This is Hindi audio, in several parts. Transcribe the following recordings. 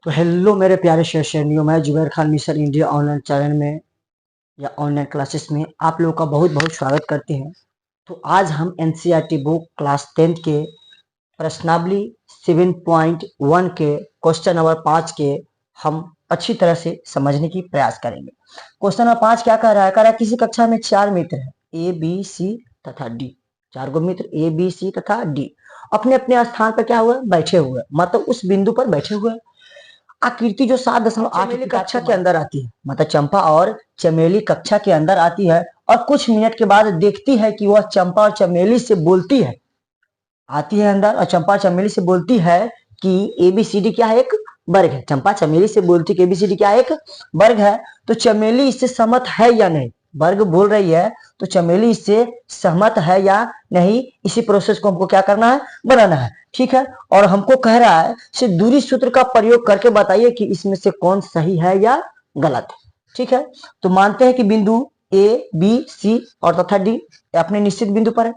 तो हेलो मेरे प्यारे शहरियों, मैं Zubair Khan mission India online channel में या ऑनलाइन क्लासेस में आप लोगों का बहुत बहुत स्वागत करते हैं। तो आज हम एनसीईआरटी बुक क्लास 10th के प्रश्नावली 7.1 के क्वेश्चन नंबर 5 के हम अच्छी तरह से समझने की प्रयास करेंगे। क्वेश्चन नंबर 5 क्या कह रहा है? कह रहा है किसी कक्षा में 4 मित्र हैं, ए बी सी तथा D. 4 go Mitra A B C तथा डी अपने अपने स्थान पर क्या हुआ, बैठे हुए, मतलब उस बिंदु पर बैठे हुए। आकृति जो 7.8 चमेली कक्षा के अंदर आती है, मतलब चंपा और चमेली कक्षा के अंदर आती है और कुछ मिनट के बाद देखती है कि वह चंपा और चमेली से बोलती है। आती है अंदर और चंपा चमेली से बोलती है कि एबीसीडी क्या है, एक वर्ग है। चंपा चमेली से बोलती है कि एबीसीडी क्या है, एक वर्ग है। तो चमेली इससे सहमत है या नहीं? वर्ग बोल रही है तो चमेली इससे सहमत है या नहीं, इसी प्रोसेस को हमको क्या करना है, बनाना है। ठीक है, और हमको कह रहा है से दूरी सूत्र का प्रयोग करके बताइए कि इसमें से कौन सही है या गलत है। ठीक है, तो मानते हैं कि बिंदु ए बी सी और तथा डी अपने निश्चित बिंदु पर है।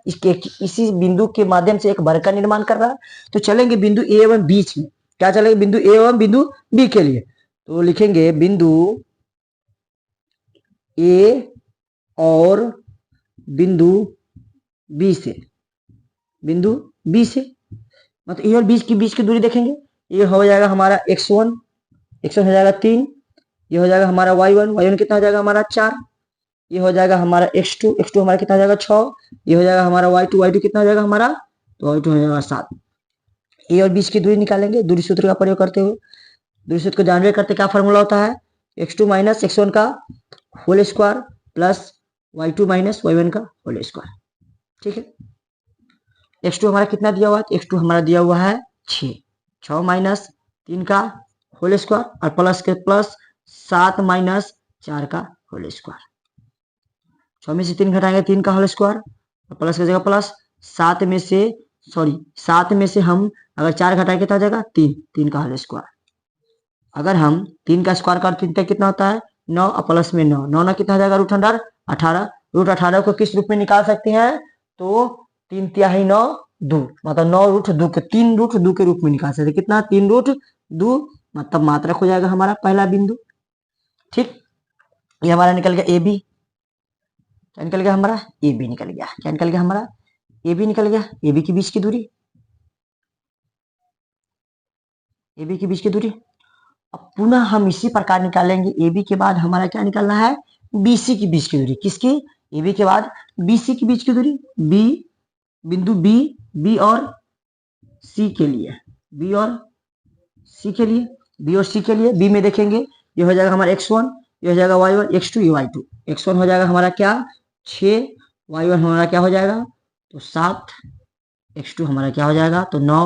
इसी बिंदु के माध्यम से एक वर्ग का निर्माण कर रहा है। तो चलेंगे बिंदु ए एवं बीच में, क्या चलेंगे बिंदु ए एवं बिंदु बी के लिए। तो लिखेंगे बिंदु ए और बिंदु बी से, बिंदु बी से मतलब ए और बीच की दूरी देखेंगे। ये हो जाएगा हमारा x1 हो जाएगा 3, ये हो जाएगा हमारा y1 कितना हो जाएगा हमारा 4, ये हो जाएगा हमारा x2 हमारा कितना हो जाएगा 6, ये हो जाएगा हमारा y2 कितना हो जाएगा हमारा, तो y2 हो जाएगा 7। ए और बीच की दूरी निकालेंगे दूरी सूत्र का प्रयोग करते हुए। दूरी सूत्र को जानवे करते क्या फॉर्मूला होता है, x2 माइनस x1 का whole square plus y2 minus y1 का होल स्क्वायर। ठीक है, x2 हमारा कितना दिया हुआ है, x2 हमारा दिया हुआ है 6 माइनस 3 का होल स्क्वायर और प्लस के प्लस 7 माइनस 4 का होल स्क्वायर। 6 में से 3 घटाएंगे 3 का होल स्क्वायर और प्लस की जगह प्लस, 7 में से हम अगर 4 घटाएंगे तो आ जाएगा 3 का होल स्क्वायर। अगर हम 3 का स्क्वायर करते हैं कितना होता है 9 और प्लस में 9 कितना हो जाएगा रूट अंडर 18। रूट 18 को किस रूप में निकाल सकते हैं, तो 3 तिहाई 9 2, मतलब 9 रूट 2 के 3 रूट 2 के रूप में निकाल सकते। कितना 3 रूट 2, मतलब मात्रक हो जाएगा हमारा पहला बिंदु। ठीक, ये हमारा निकल गया ए बी। क्या निकल गया हमारा, ए बी निकल गया। क्या निकल गया हमारा, ए बी निकल गया। ए बी के बीच की दूरी, ए बी के बीच की दूरी। अब पुनः हम इसी प्रकार निकालेंगे। ए बी के बाद हमारा क्या निकालना है, बीसी की बीच की दूरी। किसकी, ए बी के बाद बीसी की बीच की दूरी। बी बिंदु बी और सी के लिए, बी और सी के लिए, बी और सी के लिए बी में देखेंगे ये हो जाएगा हमारा x1, ये हो जाएगा y1, x2 ये y2। x1 हो जाएगा हमारा क्या 6, y1 हमारा क्या हो जाएगा तो 7, x2 हमारा क्या हो जाएगा तो 9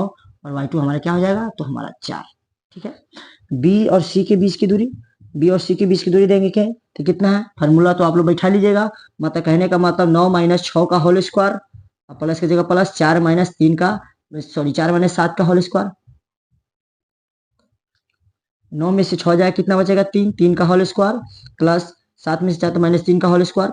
और y2 हमारा क्या हो जाएगा तो हमारा 4। ठीक है, बी और सी के बीच की दूरी, बी और सी के बीच की दूरी देंगे क्या, तो कितना है, फार्मूला तो आप लोग बैठा लीजिएगा। मतलब कहने का मतलब 9 माइनस 6 का होल स्क्वायर और प्लस की जगह प्लस 4 माइनस 3 का, सॉरी 4 माइनस 7 का होल स्क्वायर। 9 में से 6 जाए कितना बचेगा 3 का होल स्क्वायर प्लस 7 में से 4 तो माइनस 3 का होल स्क्वायर।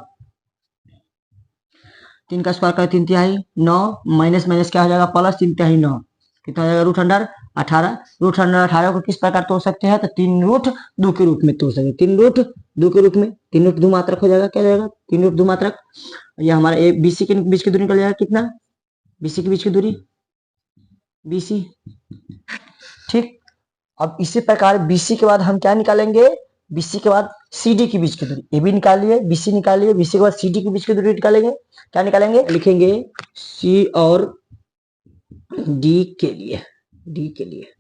3 का स्क्वायर करें 3 तिहाई 9 माइनस माइनस क्या हो जाएगा प्लस 3 तिहाई 9, कितना हो जाएगा रूट अंडर 18। रूट अंडर 18 को किस प्रकार तोड़ सकते हैं, तो 3 रूट 2 के रूप में तोड़ सकते हैं। 3 रूट 2 के रूप में, 3 रूट 2 मात्रक हो जाएगा। क्या जाएगा 3 रूट 2 मात्रक। ये हमारा ए बीसी के बीच की दूरी निकल जाएगा कितना, बीसी के बीच की दूरी बीसी। ठीक, अब इसी प्रकार बीसी के बाद हम क्या निकालेंगे, बीसी के बाद सीडी के बीच की दूरी। ए बी निकाल लिए, बीसी निकाल लिए, बीसी के बाद सीडी के बीच की दूरी निकालेंगे। क्या निकालेंगे, लिखेंगे सी और डी के लिए, डी के लिए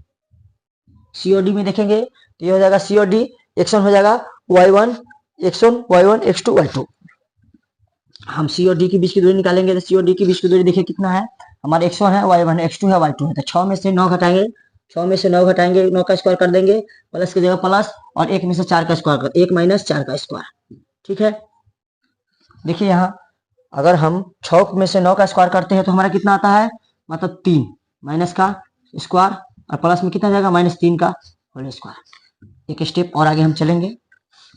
सी और डी में देखेंगे तो ये हो जाएगा सी और डी। x1 हो जाएगा y1 x1 x2 y2। हम सी और डी के बीच की दूरी निकालेंगे तो सी और डी के बीच की दूरी देखिए कितना है, हमारे x1 है y1 है x2 है y2 है। तो 6 में से 9 घटाएंगे, 6 में से 9 घटाएंगे 9 का स्क्वायर कर देंगे, प्लस की जगह प्लस और 1 में से 4 का स्क्वायर कर, 1 माइनस 4 का स्क्वायर। ठीक है, देखिए यहाँ अगर हम 6 में से 9 का स्क्वायर करते हैं तो हमारा कितना आता है, मतलब 3 माइनस का स्क्वायर और प्लस में कितना जाएगा माइनस 3 का होल स्क्वायर। एक स्टेप और आगे हम चलेंगे।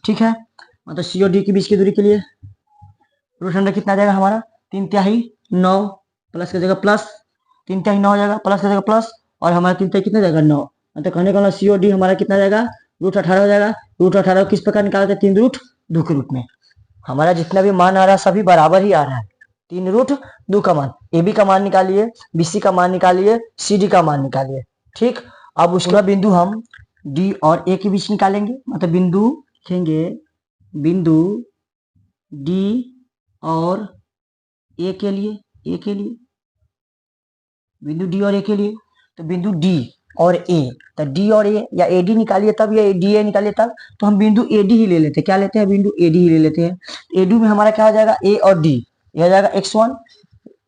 ठीक है, मतलब सी और डी के बीच की दूरी के लिए रूट अंडर कितना जाएगा हमारा 3 तिहाई 9, प्लस की जगह प्लस 3 तिहाई 9 हो जाएगा, प्लस की जगह प्लस और हमारा 3 तिहाई कितना जाएगा 9, मतलब कहने का मतलब सी और डी हमारा कितना जाएगा, √18 हो जाएगा। √18 किस प्रकार निकालते हैं, 3√2 के रूप में। हमारा जितना भी मान आ रहा है सभी बराबर ही आ रहा है। 3√2 का मान, ए बी का मान निकालिए, बी सी का मान निकालिए, सी डी का मान निकालिए। ठीक, अब उसके बाद बिंदु हम डी और ए के बीच निकालेंगे। मतलब बिंदु लिखेंगे, बिंदु डी और ए के लिए, बिंदु डी और ए के लिए, तो बिंदु डी और ए, तो डी और ए या ए डी निकालिए तब, या डी ए निकालिए तब, तो हम बिंदु ए डी ही ले लेते हैं। क्या लेते हैं, बिंदु ए डी ही ले लेते हैं। ए डी में हमारा क्या हो जाएगा, ए और डी, ये हो जाएगा x1,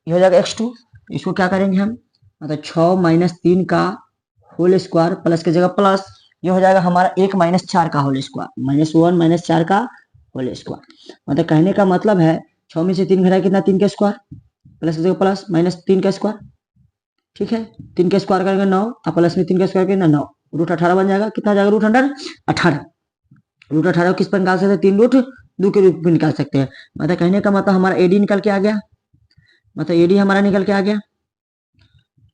ये हो जाएगा x2। इसको क्या करेंगे हम, मतलब 6 - 3 का होल स्क्वायर, प्लस की जगह प्लस, ये हो जाएगा हमारा 1 - 4 का होल स्क्वायर, -1 - 4 का होल स्क्वायर। मतलब कहने का मतलब है 6 में से 3 घटाए कितना, 3 का स्क्वायर, प्लस की जगह प्लस, -3 का स्क्वायर। ठीक है, 3 का स्क्वायर करेंगे 9, और प्लस में 3 का स्क्वायर करेंगे 9, √18 बन जाएगा। कितना जाएगा, √18। √18 किस पर निकाल सकते हैं, 3√2 के रूप में निकाल सकते हैं। मतलब कहने का मतलब हमारा एडी निकल के आ गया, मतलब एडी हमारा निकल के आ गया,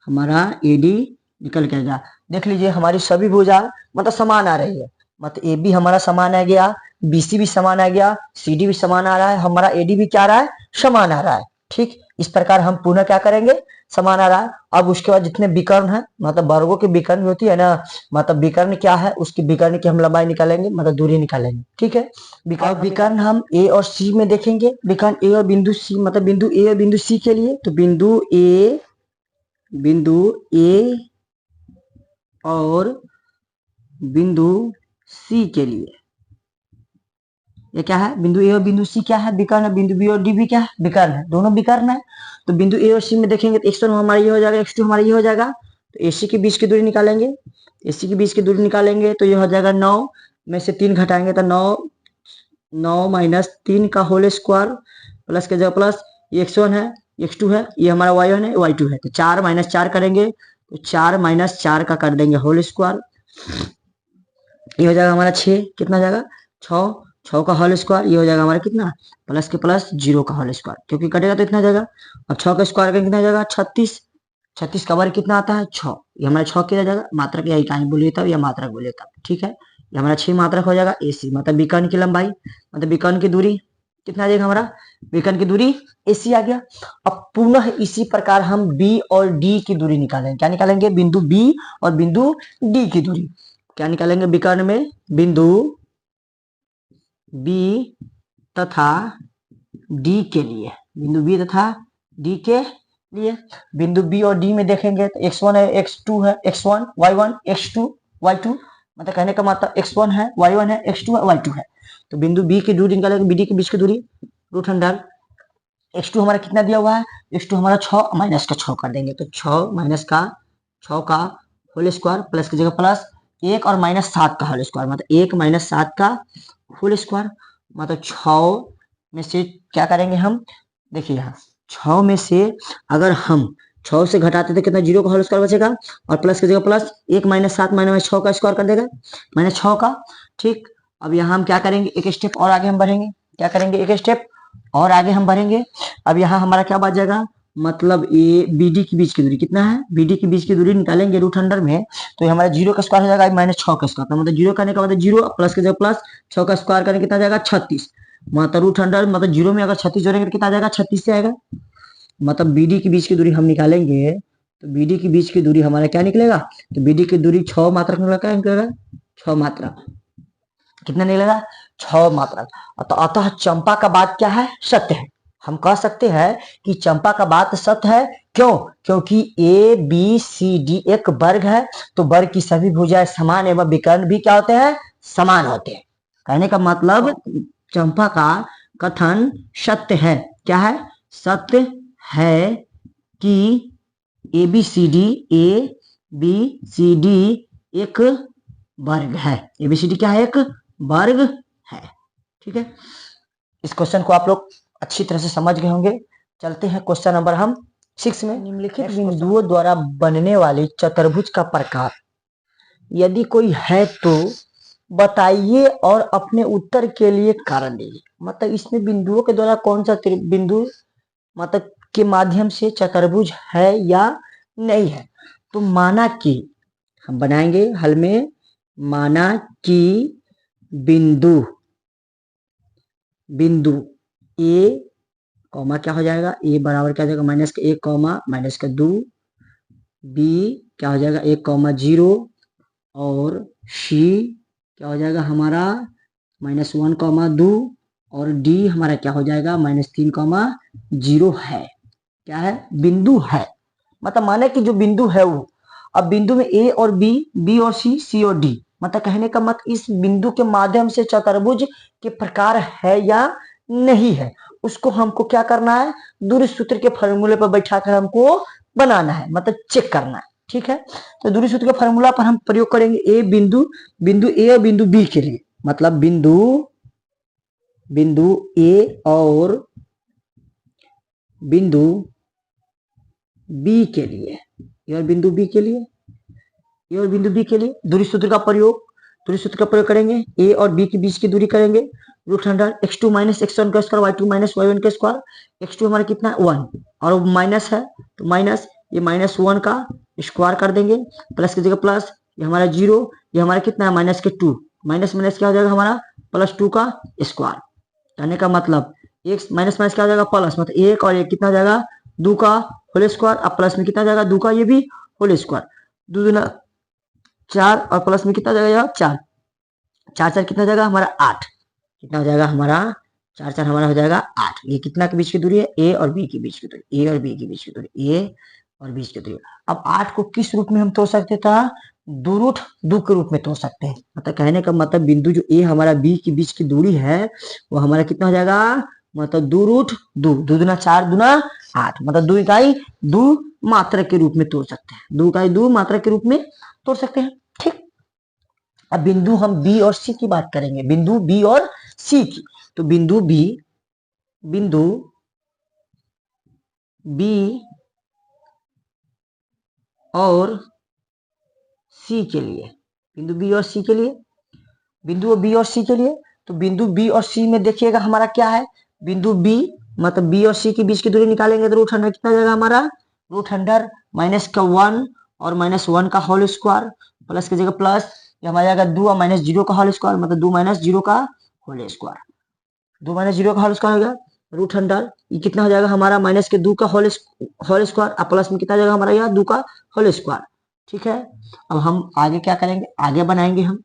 हमारा एडी निकल के आ गया। देख लीजिए हमारी सभी भुजा मतलब समान आ रही है, मतलब ए बी हमारा समान आ गया, बी सी भी समान आ गया, सी डी भी समान आ रहा है, हमारा एडी भी क्या आ रहा है, समान आ रहा है। ठीक, इस प्रकार हम पुनः क्या करेंगे, समान आ रहा है। अब उसके बाद जितने विकर्ण है, मतलब वर्गों की विकर्ण होती है ना, मतलब विकर्ण क्या है, उसकी विकर्ण की हम लंबाई निकालेंगे, मतलब दूरी निकालेंगे। ठीक है, विकर्ण हम ए और सी में देखेंगे। विकर्ण ए और बिंदु सी, मतलब बिंदु ए और बिंदु सी के लिए, तो बिंदु ए और बिंदु सी के लिए, ये क्या है, बिंदु ए और बिंदु सी क्या है, विकर्ण है। बिंदु बी और डी भी क्या है, विकर्ण है, दोनों विकर्ण है। तो बिंदु ए और सी में देखेंगे तो x1 हमारा ये हो जाएगा, x2 हमारा ये हो जाएगा। तो AC के बीच की दूरी निकालेंगे, AC के बीच की दूरी निकालेंगे तो ये हो जाएगा 9 में से 3 घटाएंगे तो 9 - 3 का होल स्क्वायर, प्लस के जगह प्लस, ये x1 है, x2 है, ये हमारा y1 है, y2 है। तो 4 - 4 करेंगे तो 4 - 4 का कर देंगे होल स्क्वायर, ये हो जाएगा हमारा 6। कितना जाएगा, 6 का होल स्क्वायर, ये हो जाएगा हमारा कितना, प्लस के प्लस 0 का होल स्क्वायर, क्योंकि कटेगा तो इतना जाएगा। अब 6 का स्क्वायर करेंगे कितना जाएगा, 36। 36 का वर्ग कितना आता है, 6। ये हमारा 6 किया जाएगा, मात्रक या इकाई बोलिए तब, या मात्रक बोलिए तब। ठीक है, ये हमारा 6 मात्रक हो जाएगा। AC मतलब विकर्ण की लंबाई, मतलब विकर्ण की दूरी कितना आ जाएगा हमारा, विकर्ण की दूरी AC आ गया। अब पुनः इसी प्रकार हम B और D की दूरी निकालेंगे। क्या निकालेंगे, बिंदु B और बिंदु D की दूरी क्या निकालेंगे, विकर्ण में बिंदु B तथा D के लिए, बिंदु B तथा D के लिए। बिंदु B और D में देखेंगे तो x1 है, x2 है, x1 y1 x2 y2, मतलब कहने का मतलब x1 है, y1 है, x2 है, y2 है। तो बिंदु B की दूरी निकालेंगे, BD के बीच की दूरी √100। x2 हमारा कितना दिया हुआ है, x2 हमारा 6 माइनस का 6 कर देंगे, तो 6 का होल स्क्वायर, प्लस की जगह प्लस 1 और -7 का होल स्क्वायर, मतलब 1 - 7 का होल स्क्वायर। मतलब 6 में से क्या करेंगे हम, देखिए यहाँ 6 में से अगर हम 6 से घटाते तो कितना, 0 का होल स्क्वायर बचेगा, और प्लस की जगह प्लस 1 - 7 - 6 का स्क्वायर कर देगा, -6 का। ठीक, अब यहाँ हम क्या करेंगे, एक स्टेप और आगे हम बढ़ेंगे। क्या करेंगे, एक स्टेप और आगे हम बढ़ेंगे। अब यहाँ हमारा क्या बच जाएगा, मतलब ए BD के बीच की दूरी कितना है, BD के बीच की दूरी निकालेंगे √100 में, तो ये हमारा 0 का स्क्वायर हो जाएगा, -6 का स्क्वायर, मतलब 0 करने का मतलब 0, प्लस के जगह प्लस, 6 का स्क्वायर करने कितना जाएगा, 36, मतलब √100, मतलब 0 में अगर 36 जोड़ेंगे तो कितना आ जाएगा, 36 से आएगा। मतलब BD के बीच की दूरी हम निकालेंगे, तो BD के बीच की दूरी हमारा क्या निकलेगा, तो BD की दूरी 6 मात्रक निकलेगा, 6 मात्रक, कितना निकलेगा, 6 मात्रक। तो अतः चंपा का बात क्या है, सत्य है। हम कह सकते हैं कि चंपा का बात सत्य है। क्यों, क्योंकि ABCD एक वर्ग है, तो वर्ग की सभी भुजाएं समान एवं विकर्ण भी क्या होते हैं, समान होते हैं। कहने का मतलब चंपा का कथन सत्य है। क्या है, सत्य है कि ABCD एक वर्ग है। ABCD क्या है, एक वर्ग है। ठीक है, इस क्वेश्चन को आप लोग अच्छी तरह से समझ गए होंगे। चलते हैं क्वेश्चन नंबर हम 6 में। निम्नलिखित बिंदुओं द्वारा बनने वाली चतुर्भुज का प्रकार यदि कोई है तो बताइए और अपने उत्तर के लिए कारण दीजिए। मतलब इसमें बिंदुओं के द्वारा कौन सा बिंदु मतलब के माध्यम से चतुर्भुज है या नहीं है। तो माना कि हम बनाएंगे हल में, माना कि बिंदु बिंदु ए कॉमा क्या हो जाएगा, ए बराबर क्या हो जाएगा माइनस का 1 कॉमा माइनस का 2, बी क्या हो जाएगा 1 कॉमा 0, और सी क्या हो जाएगा हमारा -1 कॉमा 2, और डी हमारा क्या हो जाएगा -3 कॉमा 0 है। क्या है, बिंदु है। मतलब माने कि जो बिंदु है वो, अब बिंदु में ए और बी, बी और सी और डी, मतलब कहने का मत इस बिंदु के माध्यम से चतुर्भुज के प्रकार है या नहीं है, उसको हमको क्या करना है, दूरी सूत्र के फॉर्मूले पर बैठाकर हमको बनाना है, मतलब चेक करना है। ठीक है, तो दूरी सूत्र के फॉर्मूला पर हम प्रयोग करेंगे ए बिंदु ए और बिंदु बी के लिए, मतलब बिंदु ए और बिंदु बी के लिए, ए और बिंदु बी के लिए, ए और बिंदु बी के लिए दूरी सूत्र का प्रयोग करेंगे। ए और बी के बीच की दूरी करेंगे √100 x2 माइनस x1 का स्क्वायर y2 माइनस y1 का स्क्वायर। x2 हमारा कितना 1 और माइनस है तो माइनस, ये -1 का स्क्वायर कर देंगे, प्लस की जगह प्लस, ये हमारा 0, ये हमारा कितना है माइनस के 2, माइनस माइनस क्या हो जाएगा हमारा +2 का स्क्वायर। कहने का मतलब एक माइनस माइनस क्या हो जाएगा प्लस, मतलब 1 और 1 कितना हो जाएगा 2 का होल स्क्वायर, अब प्लस में कितना जाएगा 2 का ये भी होल स्क्वायर, 2 दूना 4 और प्लस में कितना जाएगा 4, 4 4 कितना जाएगा हमारा 8, कितना हो जाएगा हमारा 4 4 हमारा हो जाएगा 8। ये कितना के बीच की दूरी है, ए और बी के बीच की दूरी, ए और बी के बीच की दूरी, ए और बीच की दूरी। अब 8 को किस रूप में हम तोड़ सकते था, 2√2 के रूप में तोड़ सकते हैं। मतलब कहने का मतलब बिंदु जो ए हमारा बी के बीच की दूरी है वो हमारा कितना हो जाएगा, मतलब 2√2, 2 दूना 4 दूना 8, मतलब 2 इकाई 2 मात्रक के रूप में तोड़ सकते हैं, 2 इकाई 2 मात्रक के रूप में तोड़ सकते हैं। ठीक, अब बिंदु हम बी और सी की बात करेंगे, बिंदु बी और सी की, तो बिंदु बी और सी के लिए, बिंदु बी और सी के लिए, बिंदु बी और सी के लिए, तो बिंदु बी और सी में देखिएगा हमारा क्या है, बिंदु बी मतलब बी और सी के बीच की दूरी निकालेंगे तो √100 कितना जाएगा हमारा, √100 माइनस का 1 और -1 का होल स्क्वायर, प्लस की जगह प्लस, ये हमारा जाएगा 2 और -0 का होल स्क्वायर, मतलब 2 - 0 का होल स्क्वायर, 2 - 0 का होल स्क्वायर हो गया √100, ये कितना हो जाएगा हमारा माइनस के 2 का होल स्क्वायर, और प्लस में कितना जाएगा हमारा यह 2 का होल स्क्वायर। ठीक है, अब हम आगे क्या करेंगे, आगे बनाएंगे हम,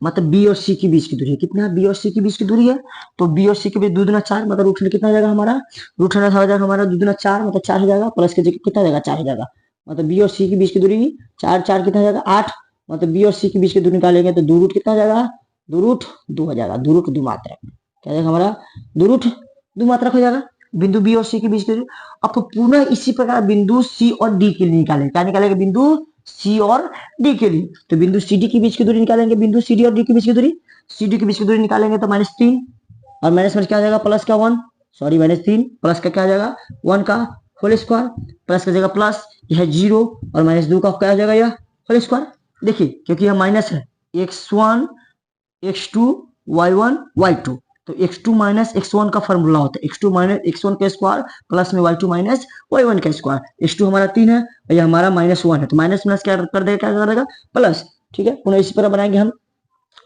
मतलब बी और सी के बीच की दूरी है, कितना बी और सी के बीच की दूरी है, तो बी और सी के बीच 2 दूना 4, मतलब √100 कितना हो जाएगा हमारा, √100 हो जाएगा हमारा 2 दूना 4, मतलब 4 हो जाएगा, प्लस के जगह कितना हो जाएगा 4 हो जाएगा, मतलब बी और सी के बीच की दूरी 4 4 कितना हो जाएगा 8, मतलब बी और सी के बीच की दूरी निकालेंगे तो 2 कितना हो जाएगा 2√2 हो जाएगा, 2√2 मात्रक, क्या जाएगा हमारा 2√2 मात्रक हो जाएगा बिंदु बी और सी के बीच की दूरी। अब पुनः इसी प्रकार बिंदु सी और डी के लिए निकालेंगे, क्या निकालेंगे बिंदु सी और डी के लिए, तो बिंदु सी डी के बीच की दूरी निकालेंगे, बिंदु सी डी और डी के बीच की दूरी, सी डी के बीच की दूरी निकालेंगे तो -3 और माइनस में क्या आ जाएगा प्लस का 1, सॉरी -3 प्लस का क्या आ जाएगा 1 का होल स्क्वायर, प्लस का जगह प्लस, यह 0 और -2 का क्या आ जाएगा यह होल स्क्वायर। देखिए क्योंकि यह माइनस है, x1 x2 y1 y2, तो x2 माइनस x1 का फॉर्मूला होता है x2 माइनस x1 का स्क्वायर प्लस में y2 माइनस y1 का स्क्वायर, x2 हमारा 3 है और ये हमारा -1 है, तो माइनस माइनस क्या कर देगा, क्या कर देगा प्लस। ठीक है, पुनः इसी तरह बनाएंगे हम,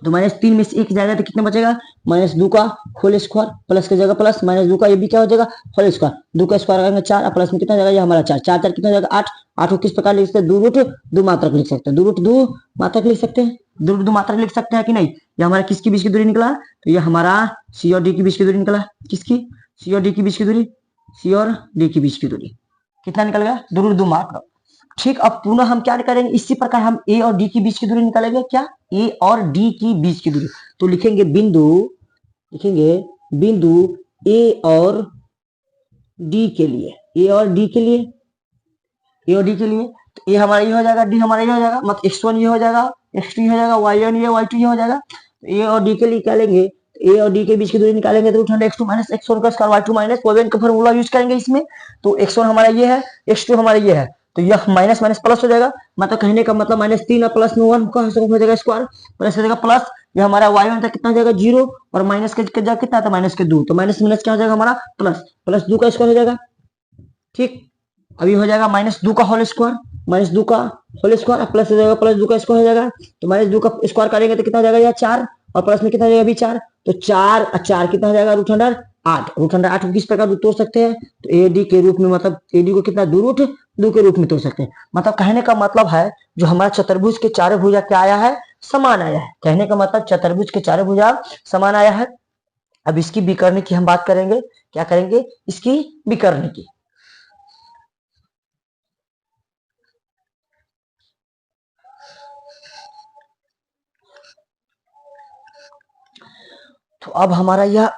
तो -3 में से 1 जाएगा तो कितना बचेगा, -2 का होल स्क्वायर, प्लस की जगह प्लस, -2 का ये भी क्या हो जाएगा होल स्क्वायर, 2 का स्क्वायर करेंगे 4, प्लस में कितना जाएगा ये हमारा 4, 4 4 कितना जाएगा 8, 8 को किस प्रकार लिख सकते हैं, 2√2 मात्रक लिख सकते हैं, 2√2 मात्रक लिख सकते हैं, 2√2 मात्रक लिख सकते हैं कि नहीं। ये हमारा किसके बीच की दूरी निकला, तो ये हमारा सी और डी के बीच की दूरी निकला, किसकी, सी और डी के बीच की दूरी, सी और डी के बीच की दूरी कितना निकल गया 2√2 मात्रक। ठीक, अब पुनः हम क्या करेंगे, इसी प्रकार हम ए और डी की बीच की दूरी निकालेंगे, क्या ए और डी की बीच की दूरी, तो लिखेंगे बिंदु ए और डी के लिए, ए और डी के लिए, ए और डी के लिए, तो ए हमारा ये हो जाएगा, डी हमारा ये हो जाएगा, मतलब x1 ये हो जाएगा, x2 ये हो जाएगा, y1 ये y2 ये हो जाएगा, तो ए और डी के लिए क्या लेंगे, ए और डी के बीच की दूरी निकालेंगे तो √100 x2 माइनस x1 का स्क्वायर y2 माइनस y1 का फॉर्मूला यूज करेंगे इसमें, तो x1 हमारा ये है, x2 हमारा ये है, तो यह माइनस माइनस प्लस हो जाएगा, मतलब कहने का मतलब -3 और प्लस में 1 का हो जाएगा स्क्वायर, प्लस हो जाएगा प्लस, ये हमारा y1 था कितना हो जाएगा 0 और माइनस के जगह कितना था -2, तो माइनस माइनस क्या हो जाएगा हमारा प्लस, प्लस 2 का स्क्वायर हो जाएगा। ठीक, अभी हो जाएगा -2 का होल स्क्वायर, माइनस 2 का होल स्क्वायर, प्लस हो जाएगा प्लस 2 का स्क्वायर हो जाएगा, तो माइनस 2 का स्क्वायर करेंगे तो कितना हो जाएगा यह 4, और प्लस में कितना हो जाएगा अभी 4, तो 4 और 4 कितना हो जाएगा रूट अंडर 8। रूट अंडर 8 को किस प्रकार तोड़ सकते हैं, तो एडी के रूप में, मतलब एडी को कितना 2 रूट 2 के रूप में तोड़ सकते हैं। मतलब कहने का मतलब है जो हमारा चतुर्भुज के चारों भुजा क्या आया है, समान आया है। कहने का मतलब चतुर्भुज के चारों भुजा समान आया है। अब इसकी विकर्ण की हम बात करेंगे, क्या करेंगे, इसकी विकर्ण की। तो अब हमारा यह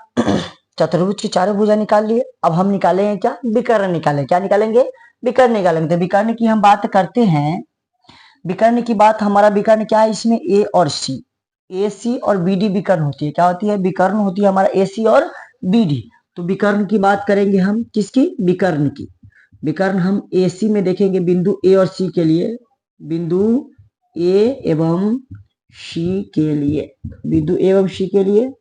चतुर्भुज की चारों भुजा निकाल लिए। अब हम निकालेंगे क्या, विकर्ण निकालेंगे। क्या निकालेंगे, विकर्ण निकालेंगे। तो विकर्ण की हम बात करते हैं। विकर्ण की बात, हमारा विकर्ण क्या है, इसमें ए और सी, ए सी और बी डी विकर्ण होती है। क्या होती है, विकर्ण होती है हमारा ए सी और बी डी। तो विकर्ण की बात करेंगे हम, किसकी, विकर्ण की। विकर्ण हम ए सी में देखेंगे बिंदु ए और सी के लिए, बिंदु ए एवं सी के लिए, बिंदु ए एवं सी के लिए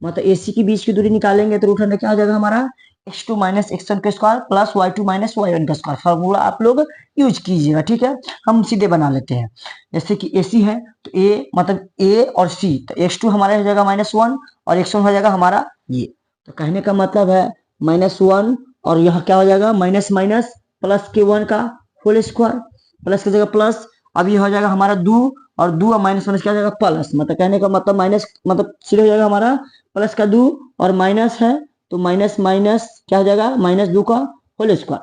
मतलब ए सी के बीच की दूरी निकालेंगे तो रूट अंडर क्या हो जाएगा हमारा x2 माइनस x1 का square plus y2 minus y1 का स्क्वायर। फॉर्मूला आप लोग यूज कीजिएगा, ठीक है। हम सीधे बना लेते हैं। जैसे कि AC है तो A मतलब A और C, तो x2 हमारा हो जाएगा -1 और x1 हो जाएगा हमारा ये। तो कहने का मतलब है -1 और यहाँ क्या हो जाएगा माइनस माइनस प्लस के 1 का होल स्क्वायर, प्लस की जगह प्लस। अब ये हो जाएगा हमारा 2 और 2 और माइनस माइनस क्या हो जाएगा प्लस। मतलब कहने का मतलब माइनस मतलब सीधे हो जाएगा हमारा प्लस का 2 और माइनस है तो माइनस माइनस क्या हो जाएगा -2 का होल स्क्वायर।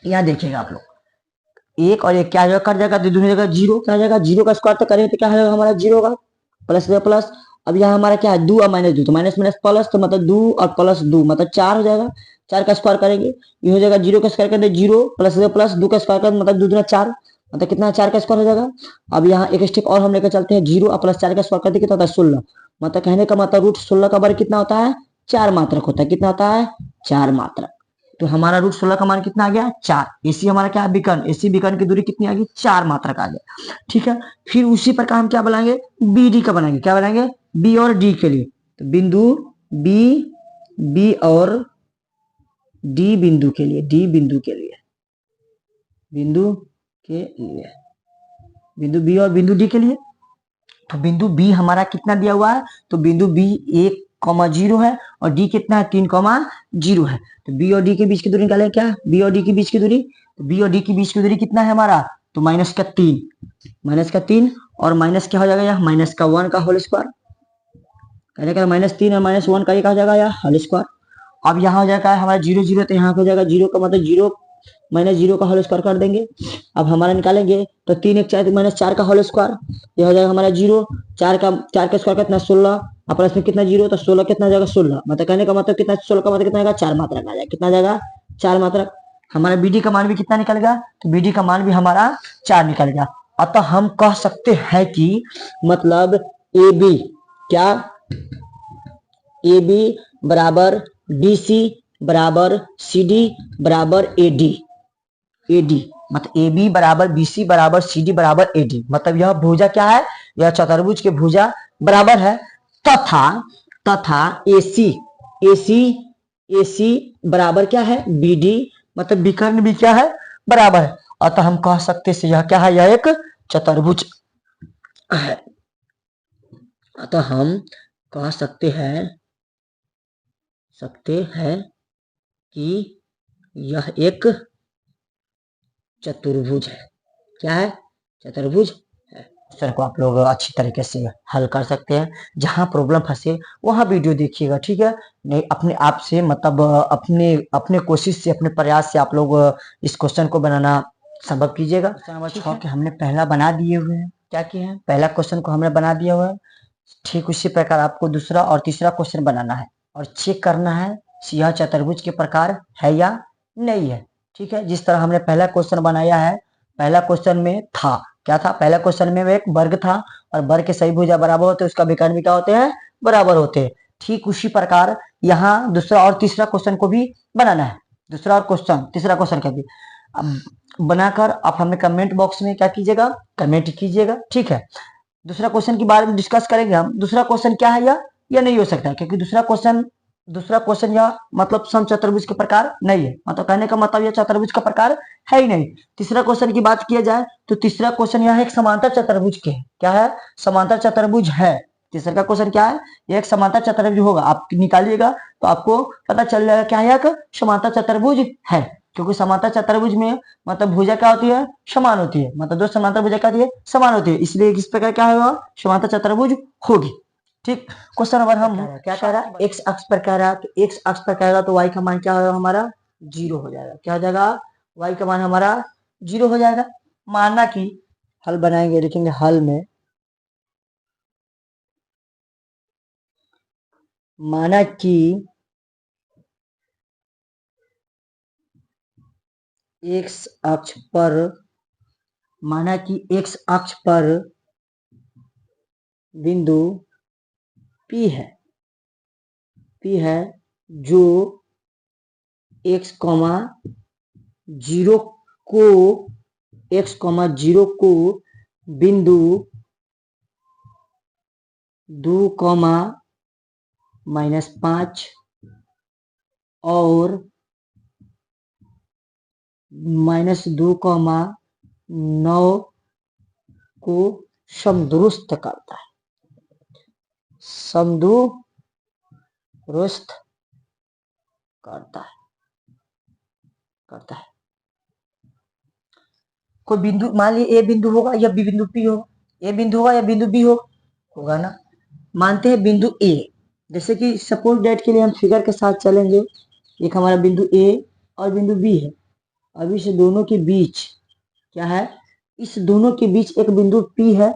यहाँ देखिएगा आप लोग, एक और एक क्या हो जाएगा कट जाएगा, तो दोनों जगह जीरो, क्या हो जाएगा जीरो का स्क्वायर तो करेंगे तो क्या हो जाएगा हमारा जीरो का प्लस प्लस। अब यहाँ हमारा क्या है 2 और -2, तो माइनस माइनस प्लस, तो मतलब 2 और प्लस 2 मतलब 4 हो जाएगा। 4 का स्क्वायर करेंगे ये हो जाएगा, जीरो का स्क्वायर करेंगे जीरो प्लस प्लस 2 का स्क्वायर करेंगे मतलब 2 दूना 4, मतलब कितना 4 का स्क्वायर हो जाएगा। अब यहाँ एक स्टेप और हम लेकर चलते हैं, 0 और प्लस 4 का स्क्वायर करते कितना होता है 16। मतलब कहने का मतलब रूट 16 का वर्ग कितना होता है 4 मात्रक होता है। कितना होता है 4 मात्रक। तो हमारा रूट 16 का मान कितना आ गया 4। एसी हमारा क्या है विकर्ण, एसी विकर्ण की दूरी कितनी आ गई 4 मात्रक आ गया, ठीक है। फिर उसी प्रकार हम क्या बनाएंगे, बी डी का बनाएंगे। क्या बनाएंगे, बी और डी के लिए। तो बिंदु बी और डी बिंदु के लिए, डी बिंदु के लिए, बिंदु के लिए, बिंदु बी और बिंदु डी के लिए। तो बिंदु बी हमारा कितना दिया हुआ है, तो बिंदु बी 1,0 है और डी कितना है 3,0 है। तो बी और डी के बीच की दूरी निकालें, क्या बी और डी के बीच की दूरी, तो बी और डी के बीच की दूरी कितना है हमारा, तो -3 और माइनस क्या हो जाएगा यहाँ -1 का होल स्क्वायर, कहने का -3 और -1 का ये हो जाएगा यहाँ होल स्क्वायर। अब यहाँ हो जाएगा हमारा 0 0, तो यहाँ हो जाएगा 0 का मतलब 0 -0 का होल स्क्वायर कर देंगे। अब हमारा निकालेंगे तो 3 1 4 -4 का होल स्क्वायर, ये हो जाएगा हमारा 0, 4 का स्क्वायर कितना 16 और प्लस में कितना 0, तो 16 कितना जाएगा 16। मतलब कहने का मतलब कितना 16 का मतलब कितना आएगा 4 मात्रक आ जाएगा। कितना जाएगा 4 मात्रक। हमारा बीडी का मान भी कितना निकलेगा, तो बीडी का मान भी हमारा 4 निकलेगा। अतः हम कह सकते हैं कि मतलब ए बी क्या, ए बी बराबर डी सी बराबर सी डी बराबर ए डी, ए डी मतलब ए बी बराबर बी सी बराबर सी डी बराबर ए डी। मतलब यह भुजा क्या है, यह चतुर्भुज के भुजा बराबर है। तथा ए सी बराबर क्या है बी डी, मतलब विकर्ण भी क्या है बराबर है। अतः हम कह सकते हैं यह क्या है, यह एक चतुर्भुज है। अतः हम कह सकते हैं कि यह एक चतुर्भुज है। क्या है, चतुर्भुज है। सर को आप लोग अच्छी तरीके से हल कर सकते हैं। जहां प्रॉब्लम फंसे वहां वीडियो देखिएगा, ठीक है। नहीं अपने आप से मतलब अपने कोशिश से अपने प्रयास से आप लोग इस क्वेश्चन को बनाना संभव कीजिएगा। नंबर 6 के हमने पहला बना दिए हुए हैं। क्या किए हैं, पहला क्वेश्चन को हमने बना दिया हुआ है। ठीक उसी प्रकार आपको दूसरा और तीसरा क्वेश्चन बनाना है और चेक करना है यह चतुर्भुज के प्रकार है या नहीं है, ठीक है। जिस तरह हमने पहला क्वेश्चन बनाया है, पहला क्वेश्चन में था क्या था, पहला क्वेश्चन में एक वर्ग था और वर्ग के सही भुजा बराबर होते हैं, उसका विकर्ण भी क्या होते हैं बराबर होते हैं। ठीक उसी प्रकार यहाँ दूसरा और तीसरा क्वेश्चन को भी बनाना है। दूसरा और क्वेश्चन तीसरा क्वेश्चन का भी अब बनाकर आप हमें कमेंट बॉक्स में क्या कीजिएगा, कमेंट कीजिएगा, ठीक है। दूसरा क्वेश्चन के बारे में डिस्कस करेंगे हम। दूसरा क्वेश्चन क्या है या नहीं हो सकता, क्योंकि दूसरा क्वेश्चन दूसरा क्वेश्चन यह मतलब समचतुर्भुज के प्रकार नहीं है, मतलब कहने का मतलब यह चतुर्भुज का प्रकार है ही नहीं। तीसरा क्वेश्चन की बात किया जाए तो तीसरा क्वेश्चन यह एक समांतर चतुर्भुज के है। क्या है? समांतर चतुर्भुज है। तीसरा का क्वेश्चन क्या है? यह एक समांतर चतुर्भुज होगा। आप निकालिएगा तो आपको पता चल जाएगा क्या है, एक समांतर चतुर्भुज है। क्योंकि समांतर चतुर्भुज में मतलब भुजा क्या होती है? समान होती है। मतलब दो समांतर भुजा क्या होती है? समान होती है। इसलिए इस प्रकार क्या होगा? समांतर चतुर्भुज होगी। ठीक। क्वेश्चन नंबर हम क्या कह रहा है? एक्स अक्ष पर कह रहा है, तो एक्स अक्ष पर कहेगा तो वाई का मान क्या होगा हमारा? 0 हो जाएगा। क्या हो जाएगा? वाई का मान हमारा 0 हो जाएगा। माना कि हल बनाएंगे, लिखेंगे हल में, माना कि एक्स अक्ष पर, माना कि एक्स अक्ष पर बिंदु P है, P है जो x, 0 को x, 0 को बिंदु 2, -5 और -2, 9 को समदुरुस्त करता है। समदुरुस्त करता है। कोई बिंदु मान लीजिए ए बिंदु होगा या बी बिंदु P होगा, ए बिंदु होगा या बिंदु बी होगा ना। मानते हैं बिंदु ए, जैसे कि सपोज डेट के लिए हम फिगर के साथ चलेंगे। एक हमारा बिंदु ए और बिंदु बी है। अब इस दोनों के बीच क्या है? इस दोनों के बीच एक बिंदु P है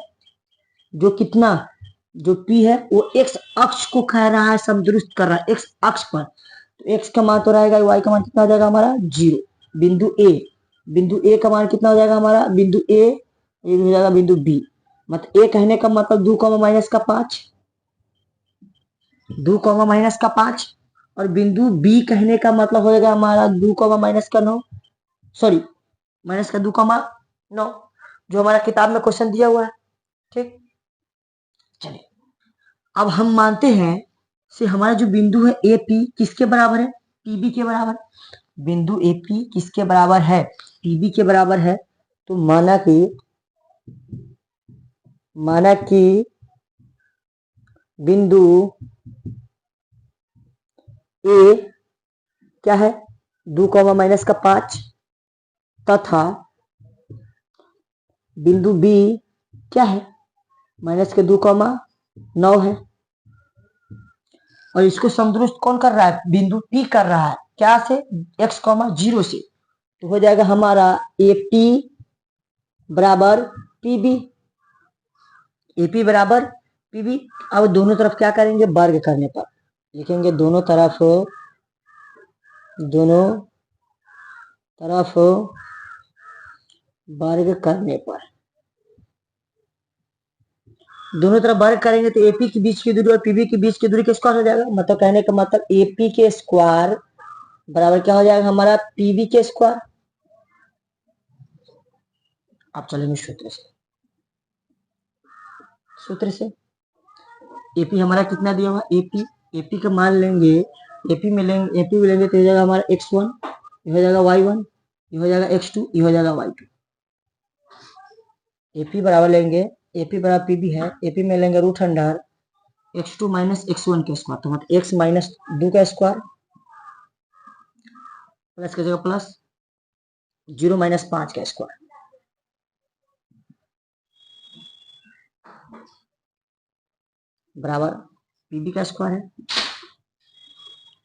जो कितना, जो P है वो x अक्ष को कह रहा है, समदुरुस्त कर रहा है x अक्ष पर। तो x का मान तो रहेगा, y का मान कितना हो जाएगा हमारा? 0। बिंदु ए का मान कितना हो जाएगा हमारा? बिंदु ए, ये हो जाएगा बिंदु बी। मतलब ए कहने का मतलब 2, -5, 2, -5। और बिंदु बी कहने का मतलब हो जाएगा हमारा 2, -9, सॉरी -2, 9, जो हमारा किताब में क्वेश्चन दिया हुआ है। ठीक। चलिए अब हम मानते हैं से हमारा जो बिंदु है ए पी किसके बराबर है? पीबी के बराबर। बिंदु ए पी किसके बराबर है? पीबी के बराबर है। तो माना कि बिंदु ए क्या है? 2, -5 तथा बिंदु बी क्या है? -2, 9 है। और इसको समदुरुस्त कौन कर रहा है? बिंदु P कर रहा है। क्या से? x, 0 से। तो हो जाएगा हमारा AP बराबर PB, AP बराबर PB। अब दोनों तरफ क्या करेंगे? वर्ग करने पर लिखेंगे दोनों तरफ वर्ग करने पर, दोनों तरफ वर्ग करेंगे तो AP के बीच की दूरी और PB के बीच की दूरी का स्क्वायर हो जाएगा। मतलब कहने का मतलब AP के स्क्वायर बराबर क्या हो जाएगा हमारा? PB के स्क्वायर। आप चलेंगे सूत्र से AP हमारा कितना दिया हुआ? AP का मान लेंगे, AP में लेंगे तो हो जाएगा हमारा x1, ये हो जाएगा y1, ये हो जाएगा x2, ये हो जाएगा y2। AP बराबर लेंगे, AP बराबर PB है, AP में लेंगे √अंडर x2 - x1 के स्क्वायर, तो मतलब x - 2 का स्क्वायर प्लस की जगह प्लस 0 - 5 का स्क्वायर बराबर PB का स्क्वायर है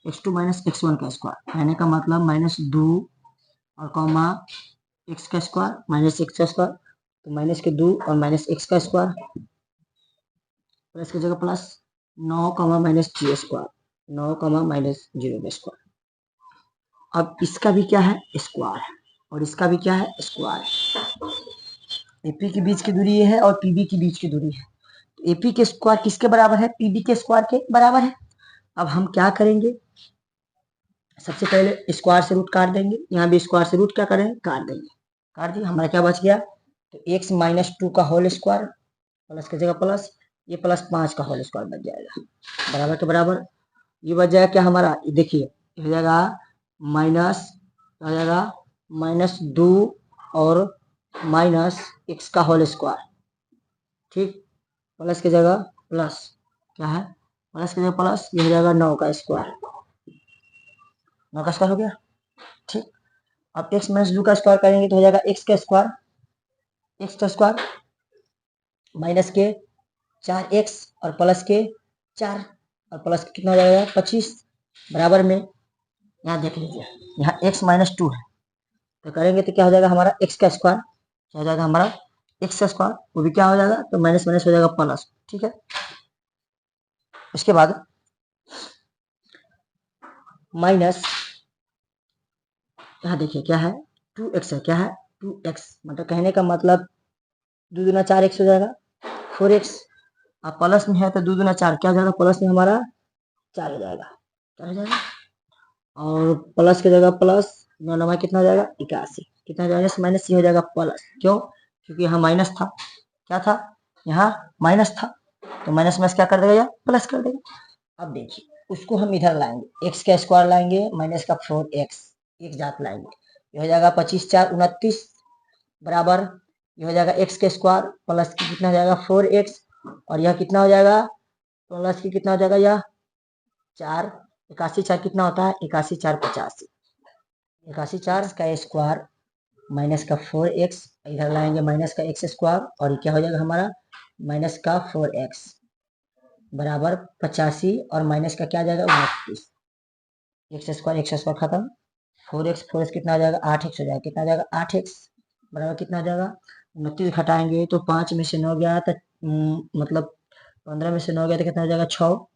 x2 - x1 का स्क्वायर। कहने का मतलब -2 और कॉमा x का स्क्वायर -x का स्क्वायर, तो -2 और -x का स्क्वायर प्लस की जगह प्लस 9, -0 स्क्वायर, 9, -0 का स्क्वायर। अब इसका भी क्या है? स्क्वायर है, और इसका भी क्या है? स्क्वायर है। एपी के बीच की दूरी ये है और पीबी के बीच की दूरी है। तो एपी के स्क्वायर किसके बराबर है? पीबी के स्क्वायर के बराबर है। अब हम क्या करेंगे? सबसे पहले स्क्वायर से रूट काट देंगे। यहाँ भी स्क्वायर से रूट क्या करेंगे? काट देंगे। काट दिए, हमारा क्या बच गया? तो x - 2 का होल स्क्वायर प्लस की जगह प्लस, ये +5 का होल स्क्वायर बच जाएगा बराबर के बराबर। ये बच जाएगा क्या हमारा, देखिए हो जाएगा माइनस, हो जाएगा -2 और -x का होल स्क्वायर, ठीक, प्लस की जगह प्लस, क्या है प्लस की जगह प्लस, ये हो जाएगा 9 का स्क्वायर, 9 का स्क्वायर हो गया, ठीक। अब x - 2 का स्क्वायर करेंगे तो हो जाएगा x का स्क्वायर, माइनस के 4x और प्लस के 4 और प्लस के कितना हो जाएगा 25, बराबर में यहाँ देख लीजिए, यहाँ x - 2 है तो करेंगे तो क्या हो जाएगा हमारा x का स्क्वायर, क्या हो जाएगा हमारा x का स्क्वायर, वो भी क्या हो जाएगा तो माइनस माइनस हो जाएगा प्लस, ठीक है। उसके बाद माइनस, यहाँ देखिए क्या है 2x है, क्या है 2x, मतलब कहने का मतलब 2 दूना 4x हो जाएगा 4x, अब प्लस में है तो 2 दूना 4 क्या हो जाएगा, प्लस में हमारा 4 हो जाएगा, क्या हो जाएगा, और प्लस की जगह प्लस, 9 9 कितना हो जाएगा 81, कितना हो जाएगा माइनस ये हो जाएगा प्लस, क्यों, क्योंकि यहाँ माइनस था, क्या था यहाँ माइनस था, तो माइनस माइनस क्या कर देगा या प्लस कर देगा। अब देखिए उसको हम इधर लाएंगे, x का स्क्वायर लाएंगे माइनस का 4x, एक जात लाएंगे, ये हो जाएगा 25 4 29, बराबर ये हो जाएगा x के स्क्वायर प्लस की कितना हो जाएगा 4x, और यह कितना हो जाएगा प्लस की कितना हो जाएगा यह 4, 81 4 कितना होता है 81 4 85, 81 4 का स्क्वायर माइनस का 4x, इधर लाएंगे माइनस का x स्क्वायर, और क्या हो जाएगा हमारा माइनस का 4x, बराबर 85 और माइनस का क्या आ जाएगा 29, x स्क्वायर खत्म, 4x कितना आ जाएगा 8x हो जाएगा, कितना आ जाएगा 8x, बराबर कितना आ जाएगा 29 घटाएंगे तो 5 में से 9 गया तो मतलब 15 में से 9 गया तो कितना हो जाएगा 6,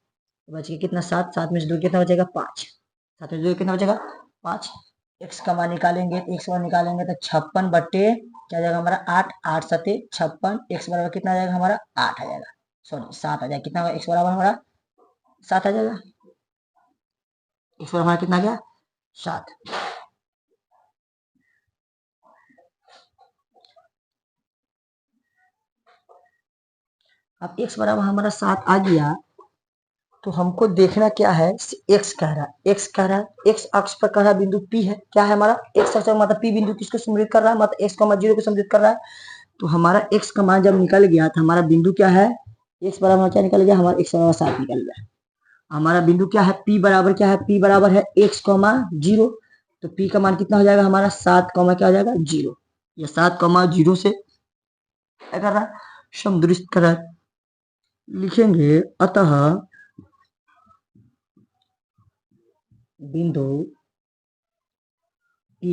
बच गया कितना 7, 7 में से 2 कितना बचेगा 5, 7 में से 2 कितना बचेगा 5, x का मान निकालेंगे तो x मान निकालेंगे तो 56 बट्टे क्या जाएगा हमारा 8, 8 सते 56, x बराबर कितना आ जाएगा हमारा 8 आ जाएगा, सॉरी 7 आ जाएगा, कितना होगा x बराबर हमारा 7 आ जाएगा, x बराबर हमारा कितना गया 7। अब x बराबर हमारा 7 आ गया तो हमको देखना क्या है, x कह रहा है, x कह रहा है, x अक्ष पर कह रहा है बिंदु P है, क्या है हमारा x अक्ष मतलब P बिंदु किसको संदर्भित कर रहा है, मतलब x, 0 को संदर्भित कर रहा है, तो हमारा x का मान जब निकल गया तो हमारा बिंदु क्या है, x बराबर क्या निकल गया हमारा x बराबर 7 निकल गया, हमारा बिंदु क्या है P बराबर क्या है, P बराबर है x, 0, तो P का मान कितना हो जाएगा हमारा 7, क्या हो जाएगा 0, ये 7, 0 से क्या कर रहा है समदृष्ट कर रहा है, लिखेंगे अतः बिंदु P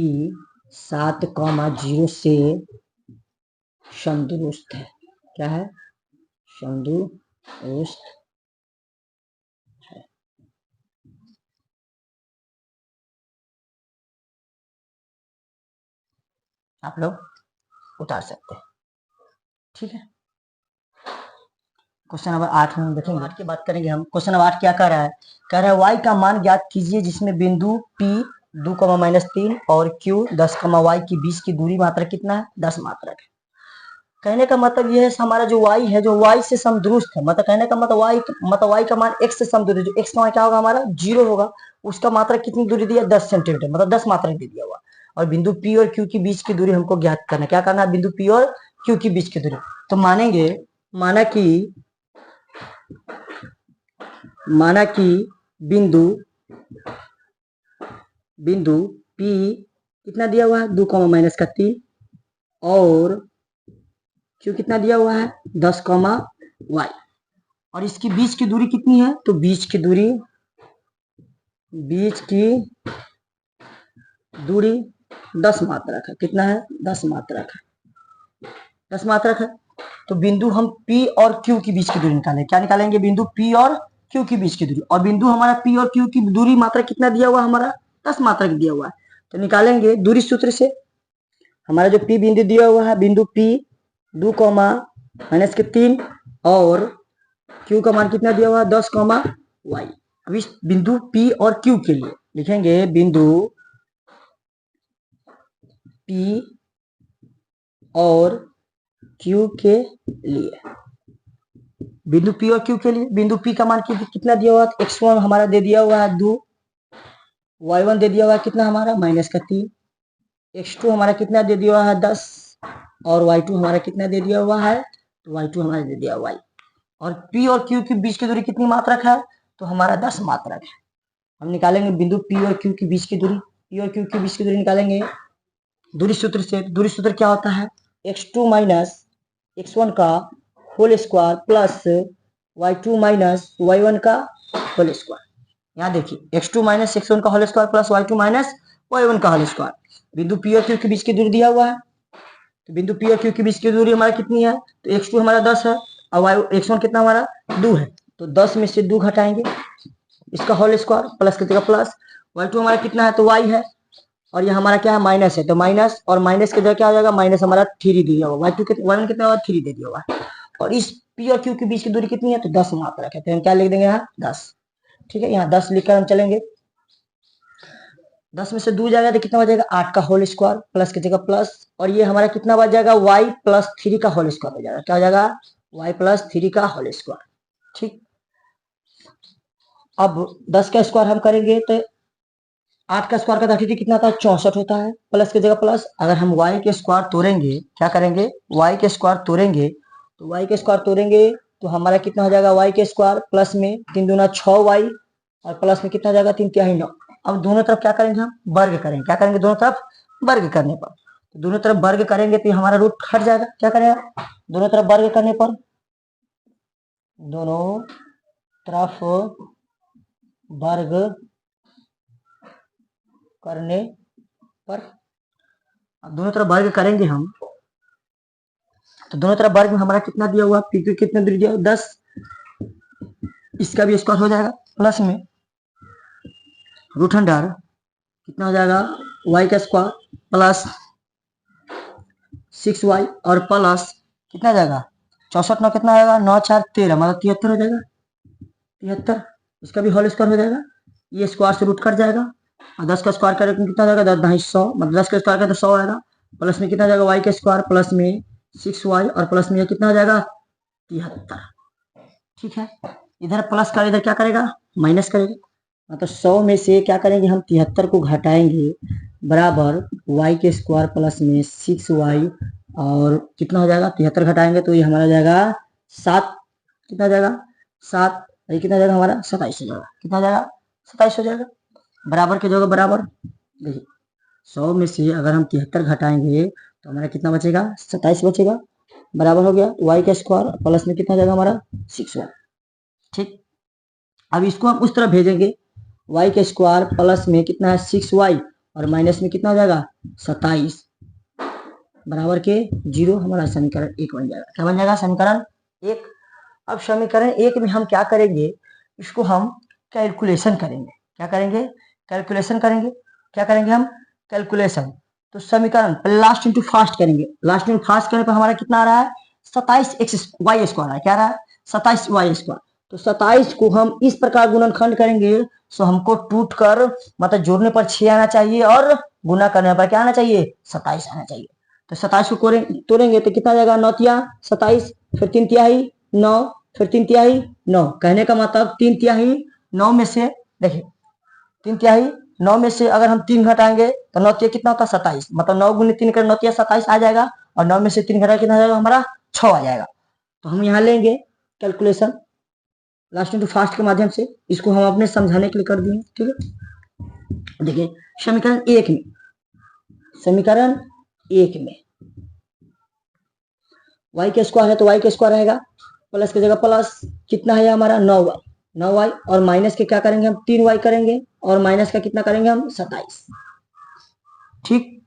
7, 0 से समदृष्ट है, क्या है समदृष्ट है, आप लोग उतार सकते हैं, ठीक है। क्वेश्चन नंबर 8 में हम देखेंगे, 8 की बात करेंगे हम, क्वेश्चन नंबर 8 क्या कह रहा है, कह रहा है y का मान ज्ञात कीजिए जिसमें बिंदु P 2, -3 और Q 10, y के बीच की दूरी मात्रक कितना है 10 मात्रक है। कहने का मतलब यह है हमारा जो y है जो y से समदृष्ट है, मतलब कहने का मतलब y का मान x से समदृष्ट, जो x का मान क्या होगा हमारा 0 होगा, उसका मात्रक कितनी दूरी दिया 10 सेंटीमीटर, मतलब 10 मात्रक दे दिया हुआ, और बिंदु P और Q के बीच की दूरी हमको ज्ञात करना है, क्या करना है बिंदु P और Q के बीच की दूरी, तो माना कि बिंदु P कितना दिया हुआ है 2, -3 और Q कितना दिया हुआ है 10, y, और इसकी बीच की दूरी कितनी है, तो बीच की दूरी 10 मात्रक है, कितना है 10 मात्रक है, 10 मात्रक है, तो बिंदु हम P और Q के बीच की दूरी निकालेंगे, क्या निकालेंगे बिंदु P और Q के बीच की दूरी, और बिंदु हमारा P और Q की दूरी मात्रक कितना दिया हुआ हमारा 10 मात्रक दिया हुआ है, तो निकालेंगे दूरी सूत्र से, हमारा जो P बिंदु दिया हुआ है बिंदु P 2, -3 और Q का मान कितना दिया हुआ है 10, y, अब इस बिंदु P और Q के लिए लिखेंगे बिंदु P और Q के लिए, बिंदु P और Q के लिए बिंदु P का मान कितना दिया हुआ है, x1 हमारा दे दिया हुआ है 2, y1 दे दिया हुआ है कितना हमारा -3, x2 हमारा कितना दे दिया हुआ है 10, और y2 हमारा कितना दे दिया हुआ है, तो y2 हमारा दे दिया हुआ है। और P और Q के बीच की दूरी कितनी मात्रक है, तो हमारा 10 मात्रक है। हम निकालेंगे बिंदु P और Q के बीच की दूरी, P और Q के बीच की दूरी निकालेंगे दूरी सूत्र से। दूरी सूत्र क्या होता है, x2 माइनस x1 का whole square plus y2 minus y1 का होल स्क्वायर। यहाँ देखिए x2 माइनस x1 का whole square plus y2 minus y1 का होल स्क्वायर। बिंदु P और Q के बीच की दूरी दिया हुआ है, तो बिंदु P और Q के बीच की दूरी हमारा कितनी है, तो x2 हमारा 10 है और x1 कितना हमारा 2 है, तो 10 में से 2 घटाएंगे, इसका होल स्क्वायर प्लस की जगह प्लस, y2 हमारा कितना है, तो y है, और ये हमारा क्या है माइनस है, तो माइनस, और माइनस की जगह क्या हो जाएगा, माइनस हमारा 3 दिया हुआ, y2 y1 कितना हुआ 3 दे दिया हुआ, और इस P और Q के बीच की दूरी कितनी है, तो 10 मात्रक है, तो हम क्या लिख देंगे यहाँ 10। ठीक है, यहाँ 10 लिखकर हम चलेंगे, 10 में से 2 जाएगा तो कितना बचेगा 8 का होल स्क्वायर प्लस की जगह प्लस, और ये हमारा कितना बच जाएगा y प्लस 3 का होल स्क्वायर हो जाएगा, क्या हो जाएगा y प्लस 3 का होल स्क्वायर। ठीक, अब 10 का स्क्वायर हम करेंगे तो 8 का स्क्वायर का 33 कितना था, 64 होता है, प्लस की जगह प्लस। अगर हम y के स्क्वायर तोड़ेंगे, क्या करेंगे y के स्क्वायर तोड़ेंगे, तो y के स्क्वायर तोड़ेंगे तो हमारा कितना हो जाएगा y के स्क्वायर प्लस में 3 दूना 6y और प्लस में कितना हो जाएगा 3 तिहाई 9। अब दोनों तरफ क्या करेंगे, हम वर्ग करेंगे, क्या करेंगे दोनों तरफ वर्ग करने पर, तो दोनों तरफ वर्ग करेंगे तो हमारा रूट हट जाएगा, क्या करेगा दोनों तरफ वर्ग करने पर, दोनों तरफ वर्ग करने पर, अब दोनों तरफ वर्ग करेंगे हम, तो दोनों तरफ वर्ग में हमारा कितना दिया हुआ, पी क्यू कितना दिया हुआ 10, इसका भी स्क्वायर हो जाएगा प्लस में रूट अंडर कितना हो जाएगा y का स्क्वायर प्लस 6y और प्लस कितना आ जाएगा 64 9 कितना आएगा 9 4 13 हमारा 73 हो जाएगा, 73, इसका भी होल स्क्वायर हो जाएगा, ये स्क्वायर से रूट कट जाएगा, और 10 का स्क्वायर करेंगे कितना जाएगा 10 ढाई 100, मतलब 10 का स्क्वायर करें तो 100 आएगा, प्लस में कितना जाएगा y का स्क्वायर प्लस में 6y और प्लस में कितना हो जाएगा 73। ठीक है, इधर प्लस का इधर क्या करेगा माइनस करेगा, मतलब 100 में से क्या करेंगे हम 73 को घटाएंगे बराबर y के स्क्वायर प्लस में 6y और कितना हो जाएगा 73 घटाएंगे तो ये हमारा जाएगा 7, कितना जाएगा 7, ये कितना जाएगा हमारा 27 हो जाएगा, कितना जाएगा 27 हो जाएगा, बराबर के जगह बराबर। देखिए 100 में से अगर हम 73 घटाएंगे तो हमारा कितना बचेगा 27 बचेगा, बराबर हो गया y का स्क्वायर प्लस में कितना जाएगा हमारा 6y। ठीक, अब इसको हम उस तरफ भेजेंगे, y के स्क्वायर प्लस में कितना है 6y और माइनस में कितना हो जाएगा 27 बराबर के 0, हमारा समीकरण 1 बन जाएगा, क्या बन जाएगा समीकरण 1। अब समीकरण 1 में हम क्या करेंगे, इसको हम कैलकुलेशन करेंगे, क्या करेंगे कैलकुलेशन करेंगे, क्या करेंगे हम कैलकुलेशन, तो समीकरण पहले लास्ट इंटू फास्ट करेंगे, लास्ट इंटू फास्ट करने पर हमारा कितना आ रहा है 27x स्क्वायर है, क्या आ रहा है 27y स्क्वायर, तो 27 को हम इस प्रकार गुणनखंड करेंगे तो हमको टूट कर मतलब जोड़ने पर 6 आना चाहिए और गुना करने पर क्या आना चाहिए 27 आना चाहिए, तो 27 को तोड़ेंगे तो कितना जाएगा 9 तिया 27, फिर 3 तिहाई 9, फिर 3 तिहाई 9, कहने का मतलब 3 तिहाई 9 में से देखिए 3 तिहाई 9 में से अगर हम 3 घटाएंगे तो 9 तिया कितना होता है 27, मतलब 9 गुने 3 कर 9 तिया 27 आ जाएगा, और 9 में से 3 घटा कितना आ जाएगा हमारा 6 आ जाएगा। तो हम यहाँ लेंगे कैलकुलेशन लास्ट इंटू फास्ट के माध्यम से, इसको हम अपने समझाने के लिए कर दिए। ठीक है, देखिए समीकरण 1 में, समीकरण 1 में y के स्क्वायर है तो y के स्क्वायर रहेगा प्लस की जगह प्लस कितना है हमारा 9y और माइनस के क्या करेंगे हम 3y करेंगे और माइनस का कितना करेंगे हम 27। ठीक,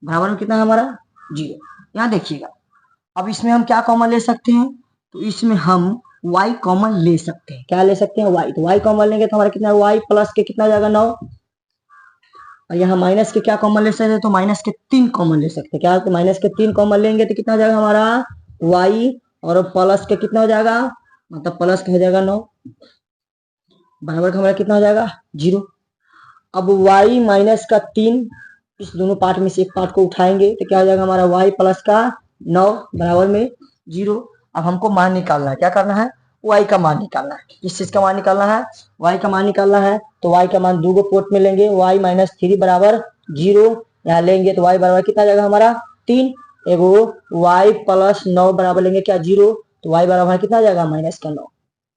बराबर में कितना है हमारा 0। यहाँ देखिएगा अब इसमें हम क्या कॉमन ले सकते हैं, तो इसमें हम y कॉमन ले सकते हैं, क्या ले सकते हैं y, तो y कॉमन लेंगे तो हमारा कितना y प्लस के कितना जाएगा 9, और यहाँ माइनस के क्या कॉमन ले सकते हैं, तो माइनस के 3 कॉमन ले सकते हैं, क्या तो माइनस के 3 कॉमन लेंगे तो कितना हो जाएगा हमारा y और प्लस के कितना हो जाएगा मतलब प्लस का हो जाएगा 9 बराबर का हमारा कितना हो जाएगा 0। अब y माइनस का 3 इस दोनों पार्ट में से एक पार्ट को उठाएंगे तो क्या हो जाएगा हमारा y प्लस का 9 बराबर में 0। अब हमको मान निकालना है, क्या करना है y का मान निकालना है। किस चीज का मान निकालना है? y का मान निकालना है। तो y का मान दो गो पोर्ट में लेंगे, y माइनस 3 बराबर 0 यहाँ लेंगे तो y बराबर कितना जाएगा हमारा 3। एगो y प्लस 9 बराबर लेंगे क्या 0, तो y बराबर कितना जाएगा माइनस का 9।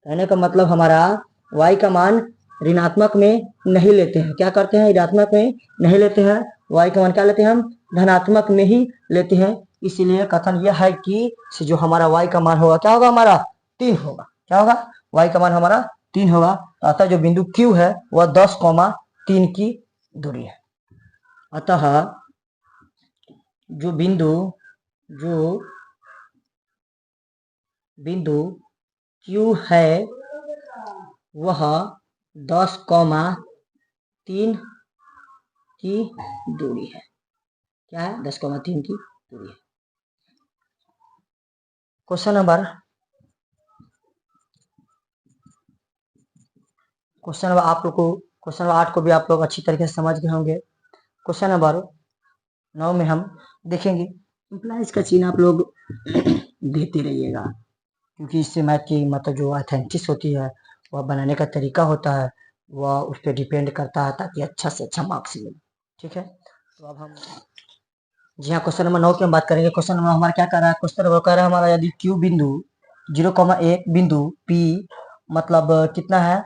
कहने का मतलब हमारा y का मान ऋणात्मक में नहीं लेते हैं, क्या करते हैं ऋणात्मक में नहीं लेते हैं, y का मान क्या लेते हैं हम धनात्मक में ही लेते हैं। इसीलिए कथन यह है कि जो हमारा y का मान होगा क्या होगा हमारा 3 होगा। क्या होगा? y का मान हमारा 3 होगा। अतः जो बिंदु q है वह 10,3 की दूरी है। अतः जो बिंदु q है वह 10,3 की दूरी है। क्या है? 10,3 की दूरी है। क्वेश्चन नंबर 8 को भी आप लोग अच्छी तरीके से समझ गए होंगे। क्वेश्चन नंबर 9 में हम देखेंगे इम्प्लाइज का चिन्ह आप लोग देते रहिएगा, क्योंकि इससे मैथ की मतलब जो अथेंटिक्स होती है वह बनाने का तरीका होता है वह उस पर डिपेंड करता है, ताकि अच्छा से अच्छा मार्क्स मिले। ठीक है, तो अब हम जी हाँ क्वेश्चन नंबर 9 की हम बात करेंगे। क्वेश्चन नंबर हमारा क्या कर रहा है? क्वेश्चन नंबर कह रहा है हमारा यदि क्यू बिंदु 0,1 बिंदु P मतलब कितना है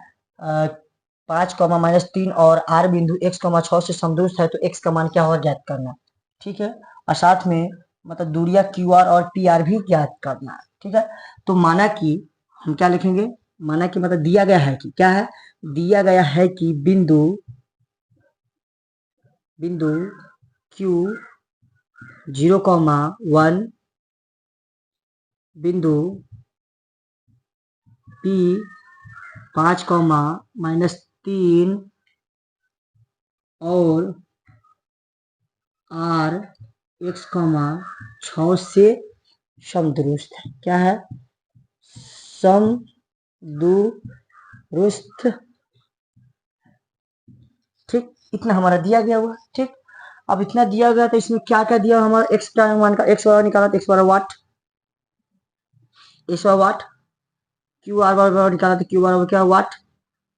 5,-3 और R बिंदु x,6 से समदूष्ट है तो x का मान क्या होगा ज्ञात करना। ठीक है, और साथ में मतलब दूरियां QR और PR भी ज्ञात करना है। ठीक है, तो माना कि हम क्या लिखेंगे, माना कि मतलब दिया गया है कि क्या है, दिया गया है कि बिंदु Q 0,1 बिंदु P 5,-3 और R x,6 से समदूष्ट है। क्या है? समदूष्ट। ठीक, इतना हमारा दिया गया हुआ। ठीक, अब इतना दिया गया तो इसमें क्या क्या दिया हमारा x का मान का x बराबर निकाला तो x बराबर वाट, x बराबर वाट, q r बराबर निकाला तो q बराबर क्या वाट,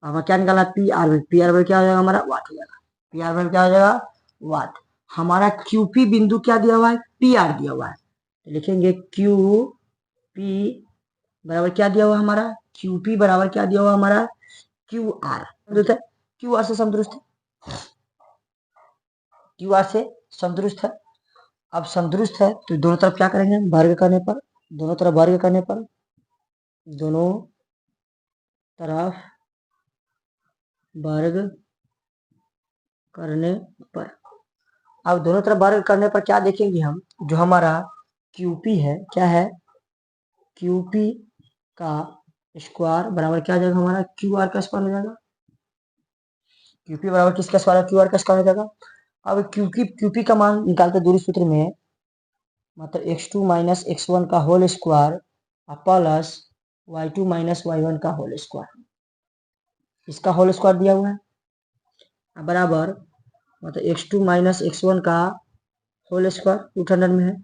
हमारा क्या निकाला पी आर बराबर क्या हो जाएगा हमारा वाट हो जाएगा, पी आर बराबर क्या हो जाएगा वाट। हमारा क्यूपी बिंदु क्या दिया हुआ है पी आर दिया हुआ है, तो लिखेंगे क्यू पी बराबर क्या दिया हुआ हमारा क्यूपी बराबर क्या दिया हुआ हमारा क्यू आर, क्यू आर से समदूष्ट है, क्यू आर से समदूष्ट है। अब समदूष्ट है तो दोनों तरफ क्या करेंगे वर्ग करने पर, दोनों तरफ वर्ग करने पर, दोनों तरफ वर्ग करने पर, अब दोनों तरफ वर्ग करने पर क्या देखेंगे हम, जो हमारा क्यूपी है क्या है क्यूपी का स्क्वायर बराबर क्या हो जाएगा हमारा क्यू आर का स्क्वायर हो जाएगा, क्यूपी बराबर किसका स्क्वायर क्यू आर का स्क्वायर हो जाएगा। अब क्यूपी का मान निकालते दूरी सूत्र में मतलब x2 माइनस x1 का whole square plus y2 minus y1 का होल स्क्वायर, इसका होल स्क्वायर दिया हुआ है बराबर मतलब x2 माइनस x1 का होल स्क्वायर 800 में है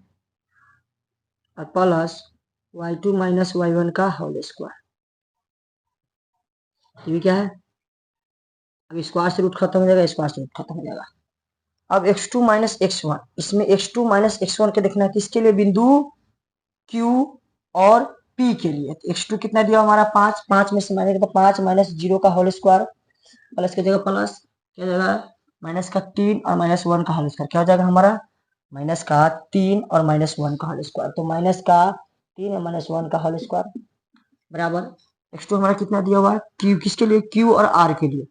और प्लस y2 माइनस y1 का होल स्क्वायर, ये क्या है, अब स्क्वायर से रूट खत्म हो जाएगा, स्क्वायर से रूट खत्म हो जाएगा। अब x2 माइनस x1, इसमें x2 माइनस x1 के देखना है किसके लिए बिंदु Q और P के लिए। तो x2 कितना दिया हमारा 5, 5 में से माइनस 5 माइनस 0 का होल स्क्वायर प्लस की जगह प्लस क्या जाएगा माइनस का 3 और माइनस 1 का होल स्क्वायर, क्या हो जाएगा हमारा माइनस का 3 और माइनस 1 का होल स्क्वायर, तो माइनस का 3 और माइनस 1 का होल स्क्वायर बराबर x2 हमारा कितना दिया हुआ है Q किसके लिए Q और R के लिए,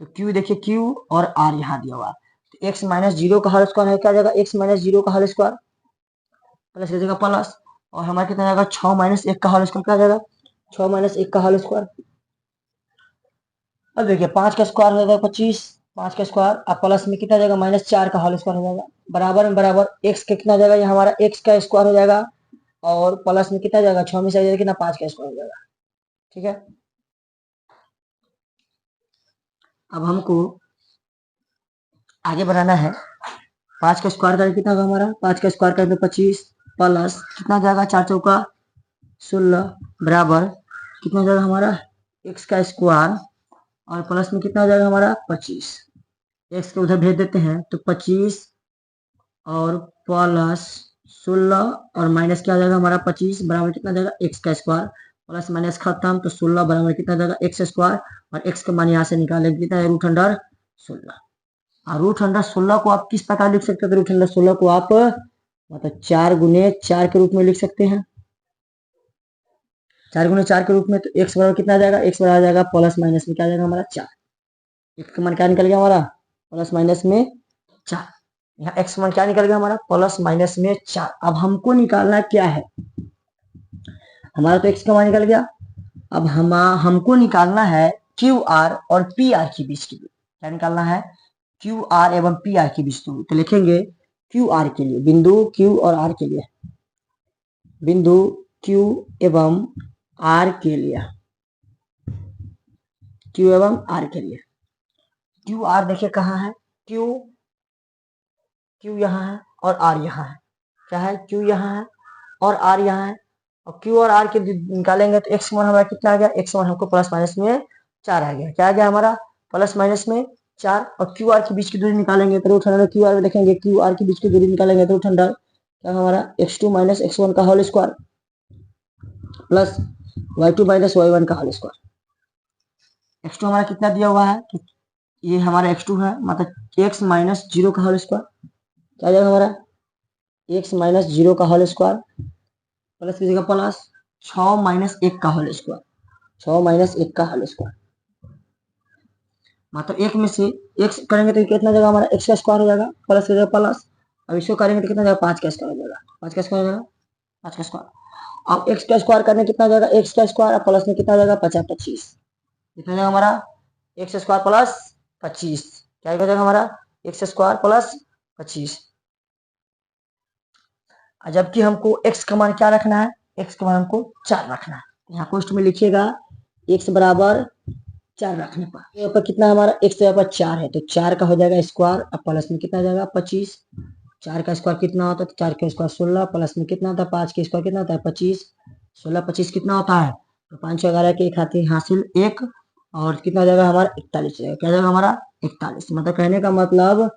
तो Q देखिए Q और R यहाँ दिया हुआ है, तो x माइनस 0 का होल स्क्वायर है क्या जाएगा x माइनस 0 का होल स्क्वायर प्लस की जगह प्लस और हमारा कितना जाएगा 6 माइनस 1 का होल स्क्वायर क्या जाएगा 6 माइनस 1 का होल स्क्वायर। अब देखिए 5 का स्क्वायर हो जाएगा 25, 5 का स्क्वायर अब प्लस में कितना जाएगा माइनस 4 का होल स्क्वायर हो जाएगा बराबर में बराबर x का कितना जाएगा ये हमारा x का स्क्वायर हो जाएगा और प्लस में कितना जाएगा 6 में से कितना 5 का स्क्वायर हो जाएगा। ठीक है, अब हमको आगे बढ़ाना है, 5 का स्क्वायर करें कितना होगा हमारा 5 का स्क्वायर करें तो 25 प्लस कितना जाएगा 4 चौका 16 बराबर कितना हो जाएगा हमारा x का स्क्वायर और प्लस में कितना हो जाएगा हमारा 25। x को उधर भेज देते हैं तो 25 और प्लस 16 और माइनस क्या हो जाएगा हमारा 25 बराबर कितना जाएगा x का स्क्वायर, प्लस माइनस खत्म तो 16 बराबर कितना जाएगा x स्क्वायर और x का मान यहाँ से निकालेंगे कितना है रूट अंडर 16। और रूट अंडर 16 को आप किस प्रकार लिख सकते हैं? रूट अंडर 16 को आप मतलब 4 गुने 4 के रूप में लिख सकते हैं। 4 गुने 4 के रूप में तो x बराबर कितना आ जाएगा? x बराबर आ जाएगा प्लस माइनस में क्या आ जाएगा हमारा 4। x का मान क्या निकल गया हमारा? प्लस माइनस में 4। यहाँ x मान क्या निकल गया हमारा? प्लस माइनस में 4। अब हमको निकालना क्या है? हमारा तो x का मान निकल गया। अब हमको निकालना है क्यू आर और पी आर के बीच की दूरी। क्या निकालना है? क्यू आर एवं पी आर के बीच दूरी। तो लिखेंगे क्यू आर के लिए, बिंदु क्यू और आर के लिए, बिंदु क्यू एवं आर के लिए, क्यू एवं आर के लिए। क्यू आर देखिए कहाँ है? क्यू यहाँ है और आर यहाँ है। क्या है? क्यू यहाँ है और आर यहाँ है। और क्यू और आर के निकालेंगे तो एक्स मान हमारा कितना आ गया? एक्स मान हमको प्लस माइनस में 4 आ गया। क्या आ गया हमारा? प्लस माइनस में 4। और क्यू आर के बीच की दूरी निकालेंगे तो रूट अंडर क्यू आर में देखेंगे क्यू आर के बीच की दूरी निकालेंगे तो रूट अंडर क्या हमारा x2 माइनस x1 का whole square plus y2 minus y1 का होल स्क्वायर। x2 हमारा कितना दिया हुआ है? ये हमारा x2 है, मतलब x माइनस 0 का होल स्क्वायर। क्या आ जाएगा हमारा? x माइनस 0 का होल स्क्वायर प्लस की जगह प्लस 6 माइनस 1 का होल स्क्वायर, 6 माइनस 1 का होल स्क्वायर। मतलब एक में से x करेंगे तो कितना जाएगा हमारा? x का स्क्वायर हो जाएगा प्लस की जगह प्लस। अब इसको करेंगे तो कितना जाएगा? 5 का स्क्वायर हो जाएगा, 5 का स्क्वायर हो जाएगा, 5 का स्क्वायर। अब x का स्क्वायर करने कितना जाएगा? x का स्क्वायर प्लस में कितना जाएगा? 50 25। कितना जाएगा हमारा? x square plus 25। क्या हो जाएगा हमारा? x square plus 25। जबकि हमको x का मान क्या रखना है? x का मान हमको 4 रखना है। यहाँ क्वेश्चन में लिखिएगा x बराबर 4 रखने पर यहाँ पर कितना हमारा x यहाँ पर 4 है तो 4 का हो जाएगा स्क्वायर और प्लस में कितना जाएगा? 25। 4 का स्क्वायर कितना होता है? तो 4 का स्क्वायर 16 प्लस में कितना होता है? 5 का स्क्वायर कितना होता है? 25। 16 25 कितना होता है? तो 5 11 के एक हाथी हासिल 1 और कितना जाएगा हमारा? 41 जाएगा। क्या जाएगा हमारा? 41। मतलब कहने का मतलब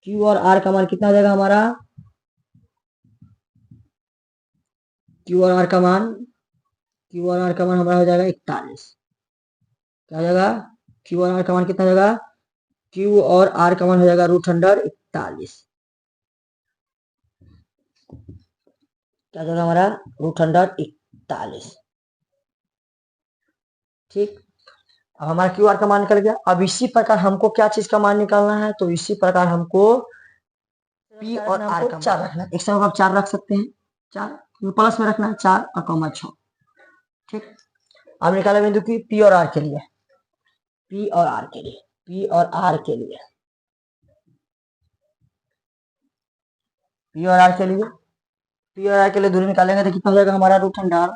क्यू और आर का मान कितना जाएगा हमारा? क्यू और आर का मान, क्यू और आर का मान हमारा हो जाएगा 41। क्या हो जाएगा? क्यू और आर का मान कितना जाएगा? क्यू और आर का मान हो जाएगा रूट अंडर 41। क्या जाएगा हमारा? Root under 41। ठीक, अब हमारा क्यू आर का मान निकल गया। अब इसी प्रकार हमको क्या चीज का मान निकालना है? तो इसी प्रकार हमको पी और आर का 4 रखना है। एक समय आप 4 रख सकते हैं, 4 प्लस में रखना है 4 और कॉमा 6। ठीक, अब निकाले बिंदु की पी और आर के लिए, पी और आर के लिए, पी और आर के लिए, पी और आर के लिए, पी और आर के लिए दूरी निकालेंगे तो कितना हो जाएगा हमारा? रूट अंडर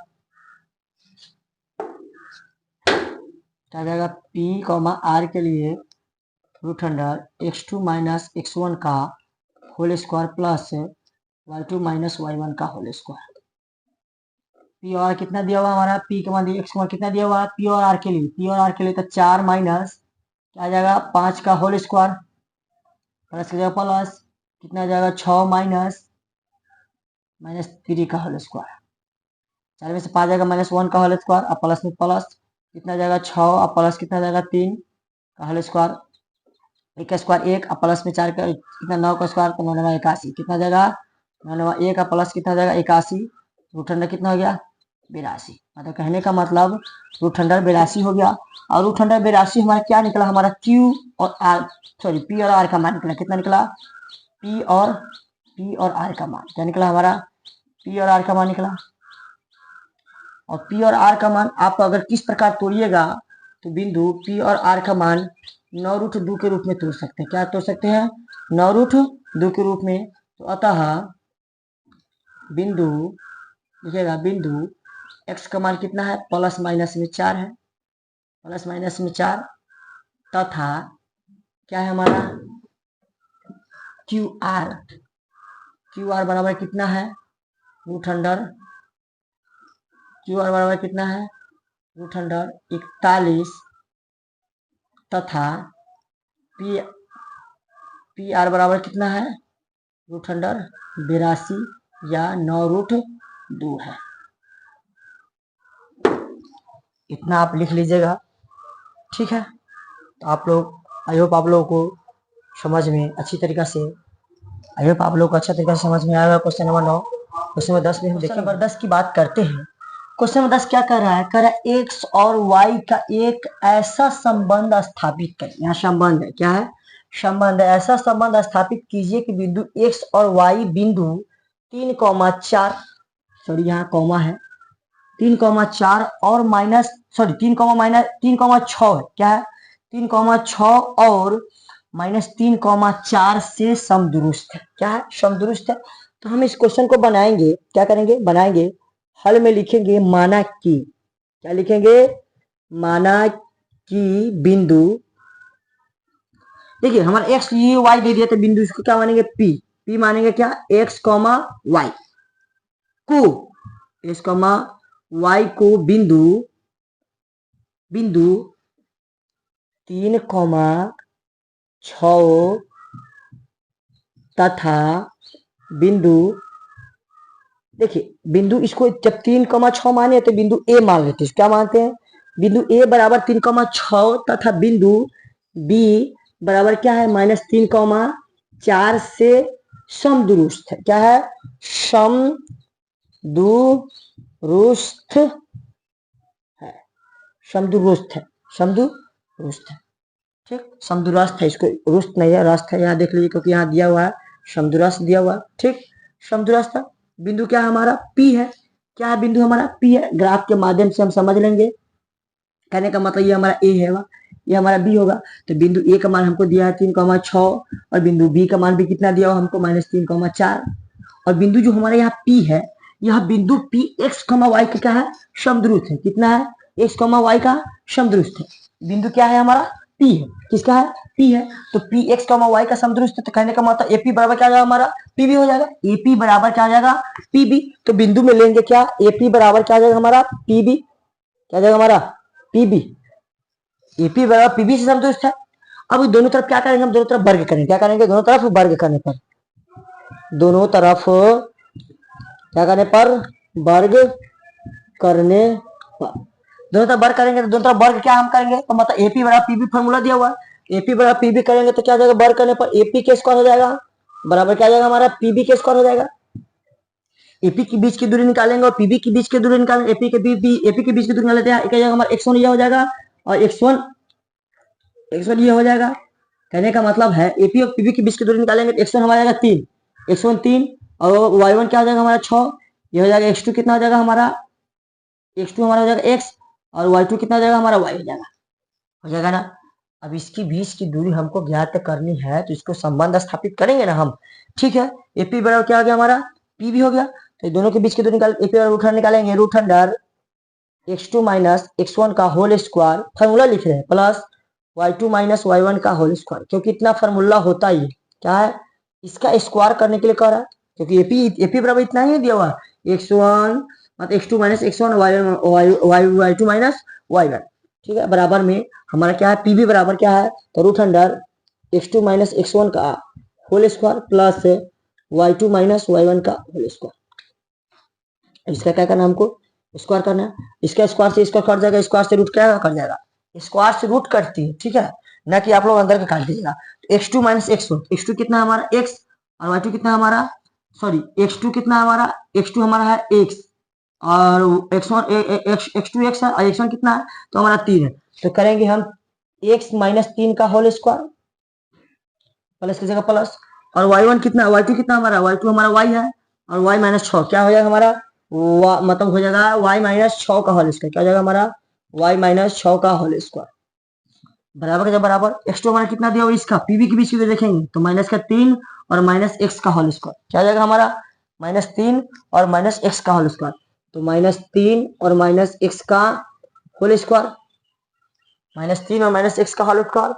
क्या जाएगा? पी कॉमा आर के लिए root under x2 minus x1 का whole square plus y2 minus y1 का होल स्क्वायर। पी और आर कितना दिया हुआ हमारा? पी का मान दिया, x का मान कितना दिया हुआ है? पी और आर के लिए, पी और आर के लिए तो 4 माइनस क्या आ जाएगा? 5 का होल स्क्वायर प्लस की जगह प्लस कितना आ जाएगा? 6 माइनस माइनस 3 का होल स्क्वायर। 4 में से 5 जाएगा माइनस 1 का होल स्क्वायर और प्लस में प्लस कितना जाएगा? 6 और प्लस कितना जाएगा? 3 का होल स्क्वायर। एक का स्क्वायर 1 और प्लस में 4 का कितना? 9 का स्क्वायर तो 9 81। कितना जाएगा? 9 1 और प्लस कितना जाएगा? 81। रूट अंडर कितना हो गया? 82। मतलब कहने का मतलब रूट अंडर 82 हो गया। और रूट अंडर 82 हमारा क्या निकला? हमारा क्यू और आर, सॉरी पी और आर का मान निकला। कितना निकला? पी और आर का मान क्या निकला हमारा? पी और आर का मान निकला। और पी और आर का मान आप अगर किस प्रकार तोड़िएगा तो बिंदु पी और आर का मान 9 रूट 2 के रूप में तोड़ सकते हैं। क्या तोड़ सकते हैं? 9 रूट 2 के रूप में। तो अतः बिंदु लिखिएगा, बिंदु x का मान कितना है? प्लस माइनस में 4 है, प्लस माइनस में 4 तथा क्या है हमारा? क्यू आर, क्यू आर बराबर कितना है? रूट अंडर क्यू आर बराबर कितना है? रूट अंडर 41 तथा पी आर बराबर कितना है, रूट अंडर 82 या 9√2 है। इतना आप लिख लीजिएगा, ठीक है। तो आप लोग, आई होप आप लोगों को समझ में अच्छी तरीका से, आई होप आप लोग को अच्छा तरीका से समझ में आएगा। Question number 9। क्वेश्चन नंबर 10 में हम क्वेश्चन नंबर 10 की बात करते हैं। क्वेश्चन नंबर 10 क्या कर रहा है, कर रहा है एक्स और वाई का एक ऐसा संबंध स्थापित करें। यहाँ संबंध है, क्या है, संबंध है। ऐसा संबंध स्थापित कीजिए कि बिंदु एक्स और वाई बिंदु 3,4, सॉरी यहाँ कॉमा है, 3,4 और माइनस, सॉरी 3,6 है, क्या है, 3,6 और -3,4 से समदुरुस्त है। क्या है, समदुरुस्त है। तो हम इस क्वेश्चन को बनाएंगे, क्या करेंगे, बनाएंगे, हल में लिखेंगे माना कि, क्या लिखेंगे, माना कि बिंदु, देखिए हमारा एक्स ये वाई दे दिया, तो बिंदु इसको क्या मानेंगे, पी मानेंगे, क्या, एक्स कॉमा वाई को, एक्स कॉमा वाई को बिंदु 3,6 तथा बिंदु, देखिए बिंदु इसको जब 3,6 माने तो बिंदु ए मान लेते हैं। क्या मानते हैं, बिंदु ए बराबर 3,6 तथा बिंदु बी बराबर क्या है, -3,4 से समदुरुस्त है। क्या है, समदुरुस्त है, समदुरुस्त है, समदुरुस्त है, ठीक, समदुरस्त है, इसको रुस्त नहीं है, रस्त है, यहाँ देख लीजिए क्योंकि यहाँ दिया हुआ है समदुरस्त दिया हुआ है, ठीक, समदुरस्त है। बिंदु क्या है हमारा, पी है। क्या है, बिंदु हमारा पी है। ग्राफ के माध्यम से हम समझ लेंगे, कहने का मतलब ये हमारा ए है, ये हमारा बी होगा। तो बिंदु ए का मान हमको दिया है 3,6 और बिंदु बी का मान भी कितना दिया हुआ हमको, -3,4। और बिंदु जो हमारे यहाँ पी है, यह बिंदु पी एक्स कमा वाई का क्या है, समदुरुस्त है। कितना है, एक्स कमा वाई का समदुरुस्त है। बिंदु क्या है हमारा, पी है। किसका है, पी है। तो पी एक्स कमा वाई का समदुरुस्त है, तो कहने का मतलब एपी बराबर क्या आ जाएगा हमारा, पीबी हो जाएगा। एपी बराबर क्या आ जाएगा, पीबी। तो बिंदु में लेंगे क्या, एपी बराबर क्या आ जाएगा हमारा, पीबी। क्या आ जाएगा हमारा, पीबी। एपी बराबर पीबी से समदुरुस्त है। अब दोनों तरफ क्या करेंगे, हम दोनों तरफ वर्ग करेंगे। क्या करेंगे, दोनों तरफ वर्ग करने पर, दोनों तरफ क्या करने पर, वर्ग करने पर, दोनों तरफ वर्ग करेंगे। तो दोनों तरफ वर्ग क्या हम करेंगे, तो मतलब एपी बराबर पीबी फॉर्मूला दिया हुआ है। एपी बराबर पीबी करेंगे तो क्या हो जाएगा, वर्ग करने पर एपी के स्क्वायर हो जाएगा, बराबर क्या आ जाएगा हमारा, पीबी के स्क्वायर हो जाएगा। एपी के बीच की दूरी निकालेंगे और पीबी के बीच की दूरी निकालेंगे। एपी के बीच की दूरी निकाल लेते हैं, एक हमारा x1 ये हो जाएगा और x1 ये हो जाएगा। कहने का मतलब है एपी और पीबी के बीच की दूरी निकालेंगे तो x1 हमारा जाएगा 3, x1 3 और y1 क्या हो जाएगा हमारा 6, ये हो जाएगा। x2 कितना हो जाएगा हमारा, x2 हमारा हो जाएगा x और y2 कितना हो जाएगा हमारा y हो जाएगा ना। अब इसकी बीच की दूरी हमको ज्ञात करनी है, तो इसको संबंध स्थापित करेंगे ना हम, ठीक है। एपी बराबर क्या हो गया हमारा, पीबी हो गया। तो दोनों के बीच की दूरी निकाल, एपी और रूट निकालेंगे, root under x2 minus x1 का होल स्क्वायर, फॉर्मूला लिख रहे हैं, प्लस y2 माइनस y1 का होल स्क्वायर, क्योंकि इतना फॉर्मूला होता ही क्या है, इसका स्क्वायर करने के लिए कह रहा है, क्योंकि एपी बराबर इतना ही दिया हुआ है, x1 मतलब x2 minus x1 y2 minus y1, ठीक है। बराबर में हमारा क्या है, पीबी बराबर क्या है, तो root under x2 minus x1 का whole square plus y2 minus y1 का होल स्क्वायर। इसका क्या करना हमको, स्क्वायर करना है। इसका स्क्वायर से इसका कट जाएगा, स्क्वायर से रूट क्या कट जाएगा, स्क्वायर से रूट कटती है, ठीक है, ना कि आप लोग अंदर के काट दीजिएगा। x2 माइनस x1, x2 कितना हमारा x और y2 कितना हमारा, सॉरी x2 कितना हमारा, x2 हमारा है x और x1 x2 x है और x1 कितना है, तो हमारा 3 है। तो करेंगे हम x माइनस 3 का होल स्क्वायर, प्लस की जगह प्लस, और y1 कितना, y2 कितना हमारा, y2 हमारा y है और y माइनस 6 क्या हो जाएगा हमारा, मतलब हो जाएगा y माइनस 6 का होल स्क्वायर। क्या हो जाएगा हमारा, y माइनस 6 का होल स्क्वायर बराबर का जब बराबर x2 हमारा कितना दिया हुआ, इसका पीबी के बीच की देखेंगे तो माइनस का 3 और माइनस x का होल स्क्वायर। क्या हो जाएगा हमारा, -3 और माइनस x का होल स्क्वायर। तो -3 और माइनस x का होल स्क्वायर, -3 और माइनस x का होल स्क्वायर।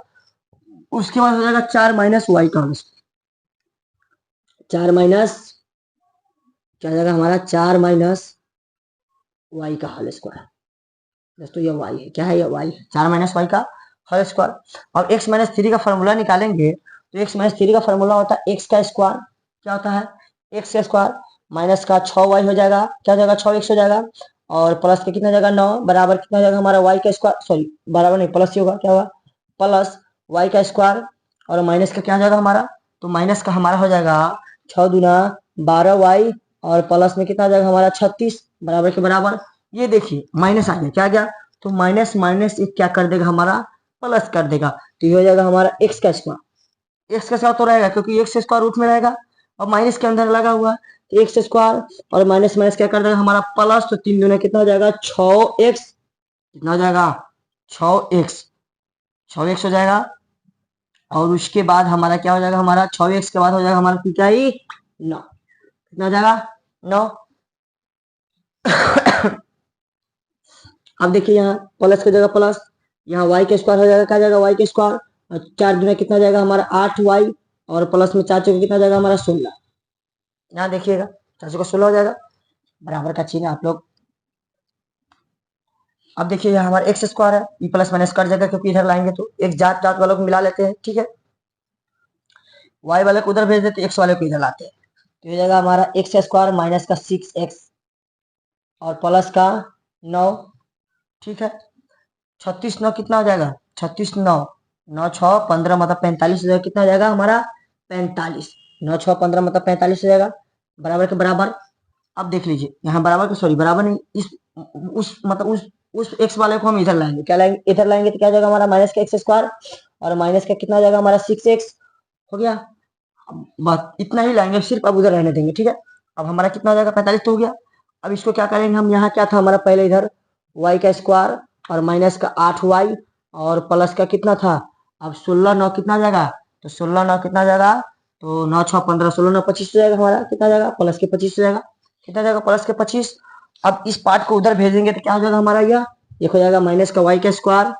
उसके बाद हो जाएगा 4 माइनस y का होल स्क्वायर, 4 माइनस क्या हो जाएगा हमारा, 4 माइनस y का होल स्क्वायर। दोस्तों ये वाई है, क्या है ये वाई, 4 माइनस वाई का होल स्क्वायर। अब एक्स माइनस थ्री का फॉर्मूला निकालेंगे तो एक्स माइनस थ्री का फॉर्मूला होता है एक्स का स्क्वायर, क्या होता है एक्स का स्क्वायर माइनस का 6 वाई हो जाएगा, क्या हो जाएगा 6 एक्स हो जाएगा, और प्लस के कितना हो जाएगा 9 बराबर कितना हो जाएगा हमारा वाई का स्क्वायर, सॉरी बराबर नहीं प्लस ही होगा, क्या होगा प्लस वाई का स्क्वायर, और माइनस का क्या हो जाएगा हमारा, तो माइनस का हमारा हो जाएगा 6 दूना 12 वाई, और प्लस में कितना आ जाएगा हमारा 36 बराबर के बराबर। ये देखिए माइनस आ गया, क्या आ गया, तो माइनस माइनस एक क्या कर देगा हमारा प्लस कर देगा, तो ये हो जाएगा हमारा एक्स का स्क्वायर। एक्स के साथ तो रहेगा क्योंकि एक्स स्क्वायर रूट में रहेगा, और माइनस के अंदर लगा हुआ है, तो एक्स स्क्वायर और माइनस माइनस क्या कर देगा हमारा प्लस, तो 3 दूना कितना हो जाएगा 6 एक्स, कितना हो जाएगा 6 एक्स, 6 एक्स हो जाएगा, और उसके बाद हमारा क्या हो जाएगा, हमारा 6 एक्स के बाद हो जाएगा हमारा क्या ही 9, कितना हो जाएगा 9। अब देखिए यहाँ प्लस की जगह प्लस, यहाँ वाई के स्क्वायर हो जाएगा, क्या जाएगा वाई के स्क्वायर, और 4 दूना कितना जाएगा हमारा 8 वाई, और प्लस में 4 चौके कितना जाएगा हमारा 16, यहाँ देखिएगा 4 चौके 16 हो जाएगा, बराबर का चिन्ह आप लोग। अब देखिए यहाँ हमारा एक्स स्क्वायर है, ये प्लस माइनस कट जाएगा क्योंकि इधर लाएंगे तो एक जात जात वालों को मिला लेते हैं, ठीक है, वाई वाले को उधर भेज देते, एक्स वाले को इधर लाते हैं, तो ये जाएगा हमारा एक्स स्क्वायर माइनस का 6 एक्स और प्लस का 9, ठीक है, 36 9 कितना हो जाएगा 36 9, 9 6 15 मतलब 45 हो जाएगा, कितना हो जाएगा हमारा 45, 9 6 15 मतलब 45 हो जाएगा, बराबर के बराबर। अब देख लीजिए यहाँ बराबर के सॉरी बराबर नहीं, इस उस मतलब उस एक्स वाले को हम इधर लाएंगे, क्या लाएंगे इधर लाएंगे, तो क्या हो जाएगा हमारा माइनस का एक्स स्क्वायर, और माइनस का कितना हो जाएगा हमारा 6 एक्स हो गया, बस इतना ही लाएंगे सिर्फ, अब उधर रहने देंगे, ठीक है। अब हमारा कितना हो जाएगा 45 तो हो गया। अब इसको क्या करेंगे हम, यहाँ क्या था हमारा पहले इधर वाई का स्क्वायर और माइनस का 8 वाई और प्लस का कितना था, अब 16 9 कितना आ जाएगा, तो 16 9 कितना आ जाएगा, तो 9 6 15 16 9 25 हो जाएगा हमारा, कितना आ जाएगा प्लस के 25 हो जाएगा, कितना आ जाएगा प्लस के 25। अब इस पार्ट को उधर भेजेंगे तो क्या हो जाएगा हमारा, यह एक हो जाएगा माइनस का वाई का स्क्वायर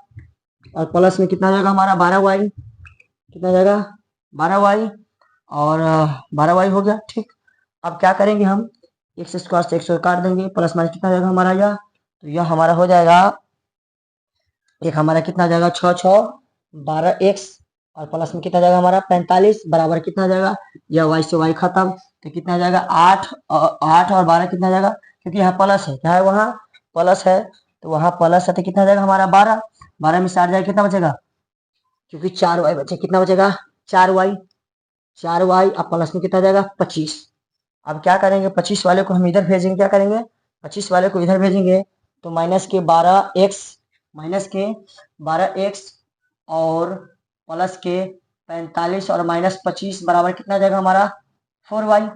और प्लस में कितना आ जाएगा हमारा 12 वाई, कितना आ जाएगा 12 वाई, और 12 वाई हो गया, ठीक। अब क्या करेंगे हम, एक्स स्क्वायर से एक्स काट देंगे, प्लस माइनस कितना जाएगा हमारा यह, तो यह हमारा हो जाएगा एक हमारा कितना जाएगा 6 6 12 एक्स, और प्लस में कितना जाएगा हमारा 45 बराबर कितना जाएगा, यह वाई से वाई खत्म, तो कितना जाएगा 8 और 12 कितना जाएगा, क्योंकि यहाँ प्लस है, क्या है वहाँ प्लस है, तो वहाँ प्लस है तो कितना जाएगा हमारा 12, 12 में से 8 जाएगा कितना बचेगा, क्योंकि 4 वाई बचे, कितना बचेगा 4 वाई, 4 वाई अब प्लस में कितना जाएगा 25। अब क्या करेंगे 25 वाले को हम इधर भेजेंगे, क्या करेंगे 25 वाले को इधर भेजेंगे, तो माइनस के 12 एक्स और प्लस के 45 और माइनस 25 बराबर कितना जाएगा हमारा 4 वाई,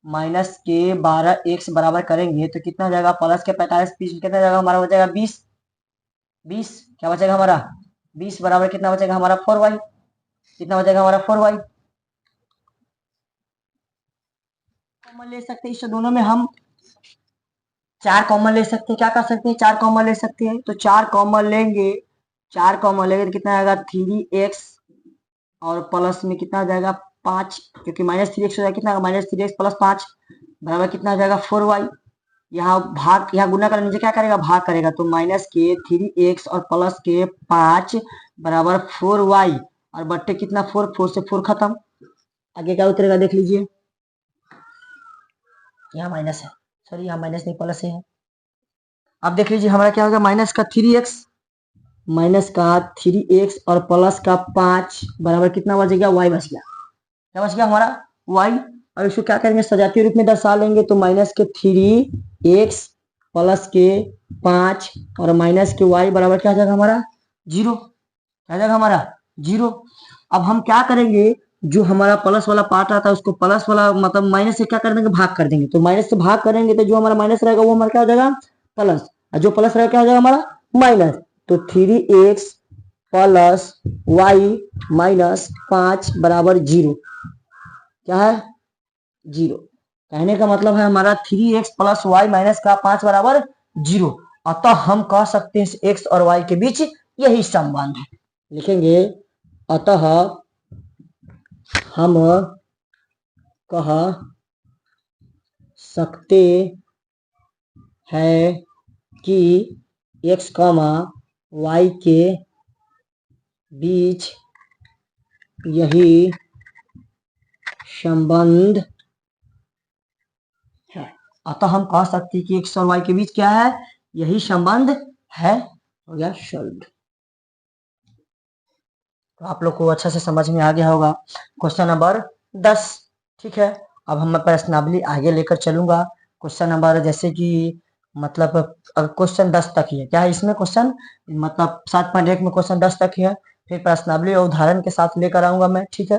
माइनस के 12 एक्स बराबर करेंगे तो कितना जाएगा प्लस के 45 20 कितना जाएगा हमारा हो जाएगा 20, 20 क्या बचेगा हमारा 20 बराबर कितना बचेगा हमारा 4 वाई, कितना बचेगा हमारा 4 वाई। कॉमन ले सकते हैं, इस दोनों में हम 4 कॉमन ले सकते हैं, क्या कर सकते हैं 4 कॉमन ले सकते हैं, तो 4 कॉमन लेंगे, 4 कॉमन लेंगे तो कितना आएगा 3 एक्स और प्लस में कितना आ जाएगा 5, क्योंकि -3 एक्स हो जाएगा, कितना -3 एक्स प्लस 5 बराबर कितना आ जाएगा 4 वाई। यहाँ भाग यहाँ गुना कर नीचे क्या करेगा भाग करेगा, तो माइनस के 3 एक्स और प्लस के 5 बराबर 4 वाई, और बट्टे कितना 4 4 से 4 खत्म, आगे क्या उतरेगा देख लीजिए, यहाँ माइनस है, सॉरी यहाँ माइनस नहीं प्लस है। अब देख लीजिए हमारा क्या होगा माइनस का 3 एक्स और प्लस का 5 बराबर कितना बच गया वाई बच गया, क्या बच गया हमारा वाई। और इसको क्या करेंगे सजातीय रूप में दर्शा लेंगे, तो -3 एक्स प्लस के 5 और माइनस के वाई बराबर क्या आ जाएगा हमारा 0, क्या आ जाएगा हमारा 0। अब हम क्या करेंगे, जो हमारा प्लस वाला पार्ट आता है उसको प्लस वाला मतलब माइनस से क्या कर देंगे भाग कर देंगे, तो माइनस से भाग करेंगे तो जो हमारा माइनस रहेगा वो हमारा क्या हो जाएगा प्लस, और जो प्लस रहेगा क्या हो जाएगा हमारा माइनस, तो 3 एक्स प्लस वाई माइनस 5 बराबर 0, क्या है 0। कहने का मतलब है हमारा 3 एक्स प्लस वाई माइनस का 5 बराबर 0, अतः हम कह सकते हैं एक्स और वाई के बीच यही संबंध है, लिखेंगे अतः हम कह सकते हैं कि x, y के बीच यही संबंध है। अतः हम कह सकते हैं कि x और y के बीच क्या है, यही संबंध है। हो गया सॉल्व। तो आप लोग को अच्छा से समझ में आ गया होगा। Question number 10। ठीक है, अब हम प्रश्नावली आगे लेकर चलूंगा। क्वेश्चन नंबर जैसे कि मतलब अब क्वेश्चन 10 तक ही है। क्या है इसमें क्वेश्चन, मतलब 7.1 में क्वेश्चन 10 तक ही है। फिर प्रश्नावली और उदाहरण के साथ लेकर आऊंगा मैं। ठीक है।